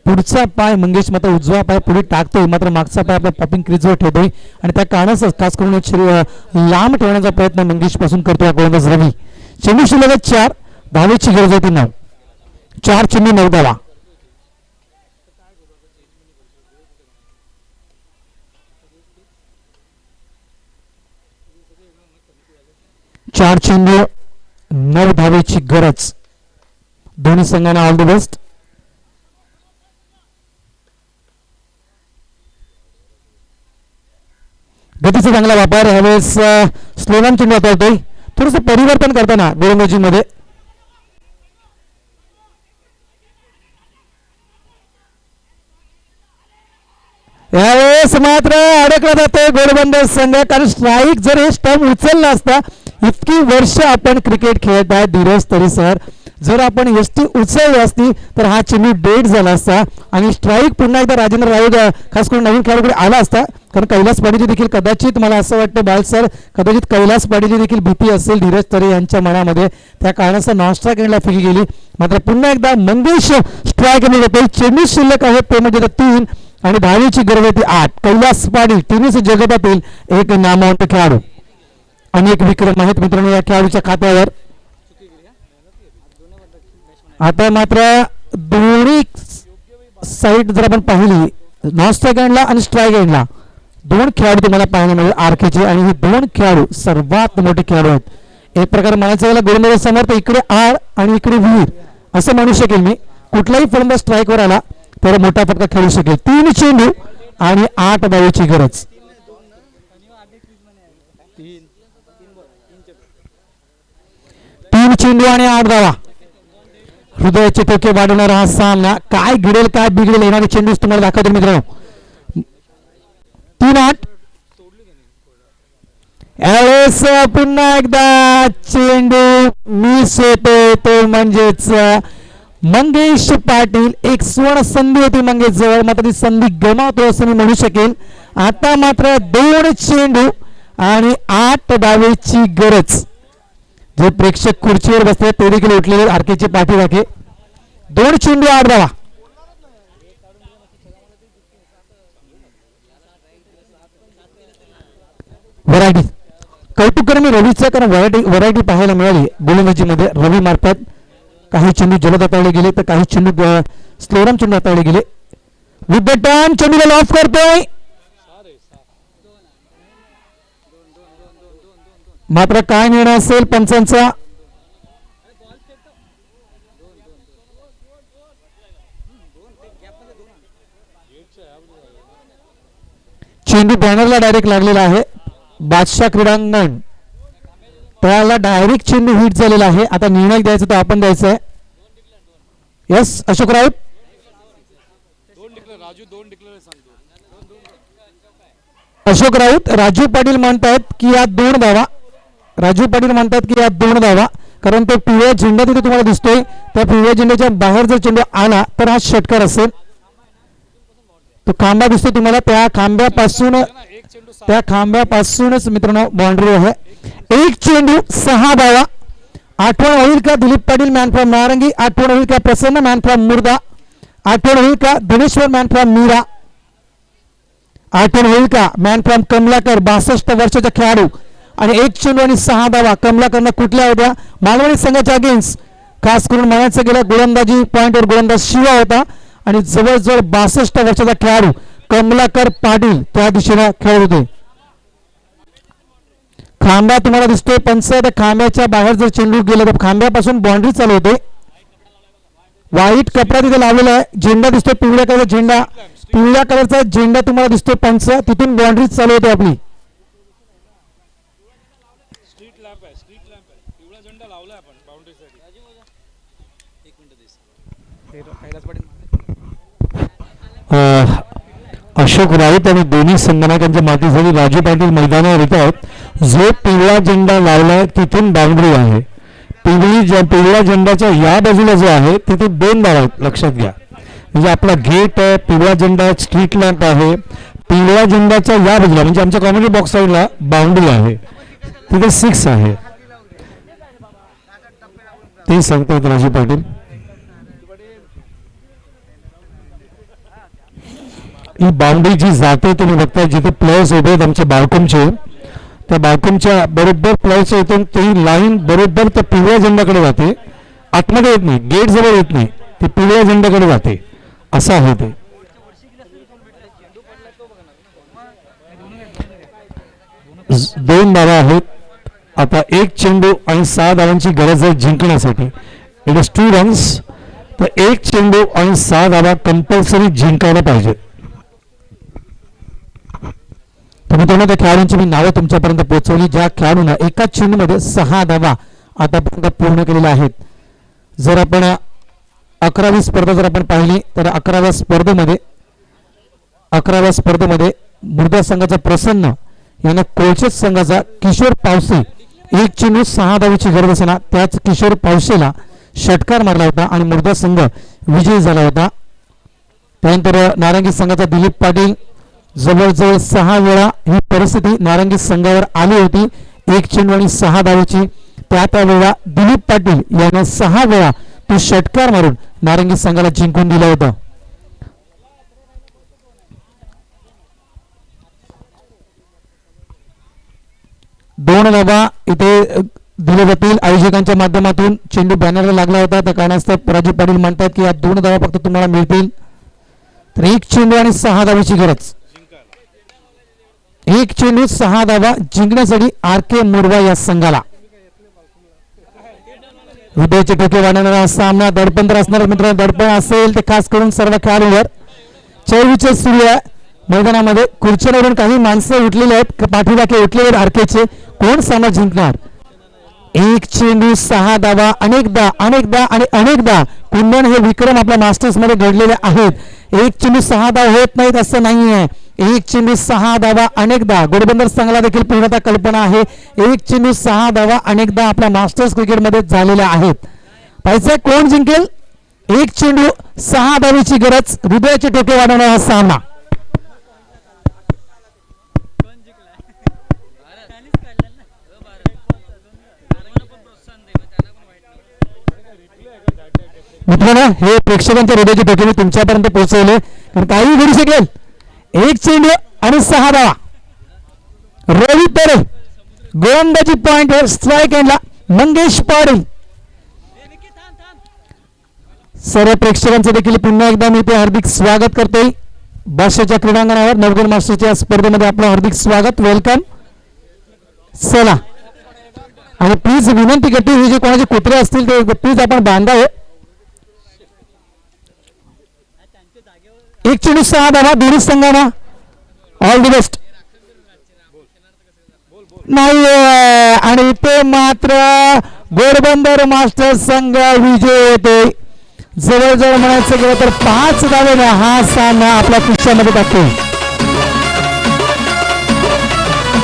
पुढचा पाय मंगेश मात्र उजवा पाय पुढे टाकतोय, मात्र मागचा पाय आपला पॉपिंग क्रीजवर ठेवतोय आणि त्या कारणास्तव खास करून एक शरीर लांब ठेवण्याचा प्रयत्न मंगेश पासून करतोय गोलंदाज रवी. चेंडू शिल्लक 4 धावेची गरज होती 9. 4 चेंडू 9 धावा. चार चेंडू 9 धावेची गरज. दोन्ही संघांना ऑल द बेस्ट. गतीचा चांगला वापर. यावेळेस स्लोगन चेंडू वापरतोय, थोडस परिवर्तन करताना गोलंदाजी मध्ये. यावेळेस मात्र अडकला जातोय घोडबंदर संघ, कारण स्ट्राईक जर हे स्टंप उचलला असता. इतकी वर्ष आपण क्रिकेट खेळत आहे धीरज तरी सर, जर आपण एसटी उचलली असती तर हा चेंडू डेड झाला असता आणि स्ट्राईक पुन्हा एकदा राजेंद्र राऊत खास करून नवीन खेळाडूकडे आला असता. कारण कैलास पाटीलची देखील कदाचित मला असं वाटतं बाल सर, कदाचित कैलास पाटीलची देखील भीती असेल धीरज तरे यांच्या मनामध्ये, त्या कारणाचा नॉन स्ट्राईक एंडला फील गेली. मात्र पुन्हा एकदा मंगेश स्ट्राईक एंड होते. चेंडू शिल्लक आहे ते म्हणजे 3 आणि धावेची गरज होती 8. कैलास पाटील टेनिस जगतातील एक नामवंत खेळाडू. अनेक विक्रम आहेत मित्रांनो या खेळाडूच्या खात्यावर. आता मात्र दोन्ही साईड जर आपण पाहिली नॉन स्ट्राईक एंडला आणि स्ट्राईक एंडला 2 खेळाडू तुम्हाला पाहायला मिळेल आरकेचे, आणि हे 2 खेळाडू सर्वात मोठे खेळाडू आहेत. एक प्रकारे म्हणायचं गेलं गोलंदाज समर्थ इकडे आर आणि इकडे वीर असं म्हणू शकेल मी. कुठलाही फलंदाज स्ट्राईकवर आला तर मोठा फटका खेळू शकेल. 3 चेंडू आणि 8 धावेची गरज. 3 चेंडू आणि 8 धावा. हृदयाचे टोके वाढवणारा हा सामना. काय घडेल काय बिघडेल येणारे चेंडू तुम्हाला दाखवतो मित्रांनो. 3-8. यावेळेस पुन्हा एकदा चेंडू मिस होतोय, तो म्हणजेच मंगेश पाटील. एक स्वर्ण संधी होती मंगेश जवळ, मात्र ती संधी गमावतो असं मी म्हणू शकेल. आता मात्र 2 चेंडू आणि 8 धावेची गरज. जे प्रेक्षक खुर्चीवर बसले ते देखील उठलेले आरकेचे पाठीराखे. 2 चेंडू 8 धावा. व्हरायटी. कौतुक करेन मी रवीचं, कारण व्हरायटी पाहायला मिळाली गोलंदाजीमध्ये. रवी मार्फत काही चेंडू जलद हाताळले गेले तर काही चेंडू स्लोरम चेंडू हाताळले गेले. विथ द टर्न चेंडूला लॉफ करतोय, मात्र काय निर्णय असेल पंचांचा. चेंडू बॅनरला डायरेक्ट लागलेला आहे. बादशाह क्रीडांगण त्याला डायरेक्ट चेंडू हिट झालेला आहे. आता निर्णय द्यायचा तो आपण द्यायचा आहे. यस अशोक राऊत. अशोक राऊत. राजू पाटील म्हणतात की या 2 धावा. राजू पाटील म्हणतात की या 2 धावा, कारण तो पिवळ्या झेंडा तिथे तुम्हाला दिसतोय. त्या पिवळ्या झेंड्याच्या बाहेर जर चेंडू आला तर हा षटकार असेल. तो खांबा दिसतो तुम्हाला, त्या खांब्यापासूनच मित्रांनो बाउंड्री आहे. एक चेंडू 6 धावा. आठवण होईल का दिलीप पाटील मॅन फ्रॉम नारंगी? आठवण होईल का प्रसन्न मॅन फ्रॉम मुर्दा? आठवण होईल का धनेश्वर मॅन फ्रॉम मीरा? आठवण होईल का मॅन फ्रॉम कमलाकर 62 वर्षाचा खेळाडू? आणि एक चेंडू आणि 6 धावा. कमलाकरनं कुठल्या होत्या? मालवणी संघाच्या अगेन्स्ट. खास करून म्हणायचं गेलं गोलंदाजी पॉइंटवर गोलंदाज शिवा होता आणि जवळजवळ 62 वर्षाचा खेळाडू कमलाकर पाटील त्या दिशेने खेळत होते. खांबा तुम्हाला दिसतोय पंच. त्या खांब्याच्या बाहेर जर चेंडू गेला तर खांब्यापासून बाउंड्री चालू होते. व्हाईट कपडा तिथे लावलेला आहे. झेंडा दिसतोय पिवळ्या कलरचा झेंडा. पिवळ्या कलरचा झेंडा तुम्हाला दिसतोय पंच. तिथून बाउंड्री चालू होते आपली. अशोक राऊत आणि दोन्ही संगणकांच्या मातीसाठी राजू पाटील मैदानावर येत आहेत. जो पिवळा झेंडा लावलाय तिथून बाउंड्री आहे. पिवळ्या झेंड्याच्या या बाजूला जो आहे तिथे 2 धावा आहेत, लक्षात घ्या. म्हणजे आपला गेट आहे, पिवळा झेंडा स्ट्रीट लॅम्प आहे. पिवळ्या झेंड्याच्या या बाजूला म्हणजे आमच्या कॉमेडी बॉक्स साईडला बाउंड्री आहे, तिथे 6 आहे. ते सांगतायत राजू पाटील. ही बाउंड्री जी जाते तुम्ही बघताय जिथे प्लेयर्स उभे आहेत आमचे बालकुमचे, त्या बालकुमच्या बरोबर प्लेयर्स येथून ती लाईन बरोबर त्या पिवळ्या झेंड्याकडे जाते. आतमध्ये येत नाही, गेट जवळ येत नाही, ती पिवळ्या झेंड्याकडे जाते. असं आहे ते. दोन धावा आहेत. आता एक चेंडू आणि 6 धावांची गरज आहे जिंकण्यासाठी. It is 2 runs. तर एक चेंडू आणि 6 धावा कंपल्सरी जिंकायला पाहिजेत. तर मित्रांनो त्या खेळाडूंची मी नावं तुमच्यापर्यंत पोहोचवली ज्या खेळाडूंना एका चेंडूमध्ये 6 धावा आतापर्यंत पूर्ण केलेल्या आहेत. जर आपण 11वी स्पर्धा जर आपण पाहिली तर 11व्या स्पर्धेमध्ये मुर्दा संघाचा प्रसन्न याने कोळचेत संघाचा किशोर पावसे एक चेंडू 6 धावेची गरज असताना त्याच किशोर पावसेला षटकार मारला होता आणि मुर्दा संघ विजयी झाला होता. त्यानंतर नारंगी संघाचा दिलीप पाटील जवळजवळ 6 वेळा ही परिस्थिती नारंगी संघावर आली होती. एक चेंडू आणि 6 धावेची. त्यावेळेला दिलीप पाटील याने 6 वेळा तो षटकार मारून नारंगी संघाला जिंकून दिलं होतं. दोन धावा इथे दिले जातील आयोजकांच्या माध्यमातून. चेंडू बॅनरला लागला होता त्या कारणास्तव राजू पाटील म्हणतात की या 2 धावा फक्त तुम्हाला मिळतील. तर एक चेंडू आणि 6 धावेची गरज. एक चेंडू 6 धावा जिंकण्यासाठी आर.के. मोरवा या संघाला. हृदयाचे ठोके वाढवणारा सामना दडपण असणार मित्रांनो. दडपण असेल ते खास करून सर्व खेळाडूंवर. चळविचे सुरू आहे मैदानामध्ये. खुर्च्यांवरून काही माणसं उठलेली आहेत, पाठीराखे उठलेले आहेत आर.के.चे. कोण सामना जिंकणार? एक चेंडू 6 धावा. अनेकदा आणि अनेकदा कुंदन हे विक्रम आपल्या मास्टर्स मध्ये घडलेले आहेत. एक चेंडू 6 धावा होत नाहीत असं नाही आहे. एक चेंडू 6 धावा अनेकदा. घोडबंदर संघाला देखील पूर्णतः कल्पना आहे. एक चेंडू 6 धावा अनेकदा आपल्या मास्टर्स क्रिकेटमध्ये झालेल्या आहेत. पाहिजे कोण जिंकेल? एक चेंडू 6 धावेची गरज. हृदयाचे ठोके वाढवणारा हा सामना. मित्रांनो हे प्रेक्षकांच्या हृदयाचे ठोके मी तुमच्यापर्यंत पोहोचवले कारण काही घडू शकेल. एक चेंडू आणि 6 धावा. रवी तरे गोलंदाजी पॉइंट स्ट्राईक एंडला मंगेश पाटील. सर्व प्रेक्षकांचं देखील पुन्हा एकदा मी ते हार्दिक स्वागत करतोय भाषेच्या क्रीडांगणावर. नवगड मास्टरच्या स्पर्धेमध्ये आपलं हार्दिक स्वागत, वेलकम. चला आणि प्लीज विनंती करते, हे जे कोणाचे कुत्रे असतील ते प्लीज आपण बांधावे. 1-6 धावा दोन्ही संघांना. All the best. नाही आणि ते मात्र घोडबंदर मास्टर संघ विजय होते. जवळजवळ म्हणायचं गेलं तर 5 धावेने हा सामना आपल्या पृष्ठामध्ये टाकतो.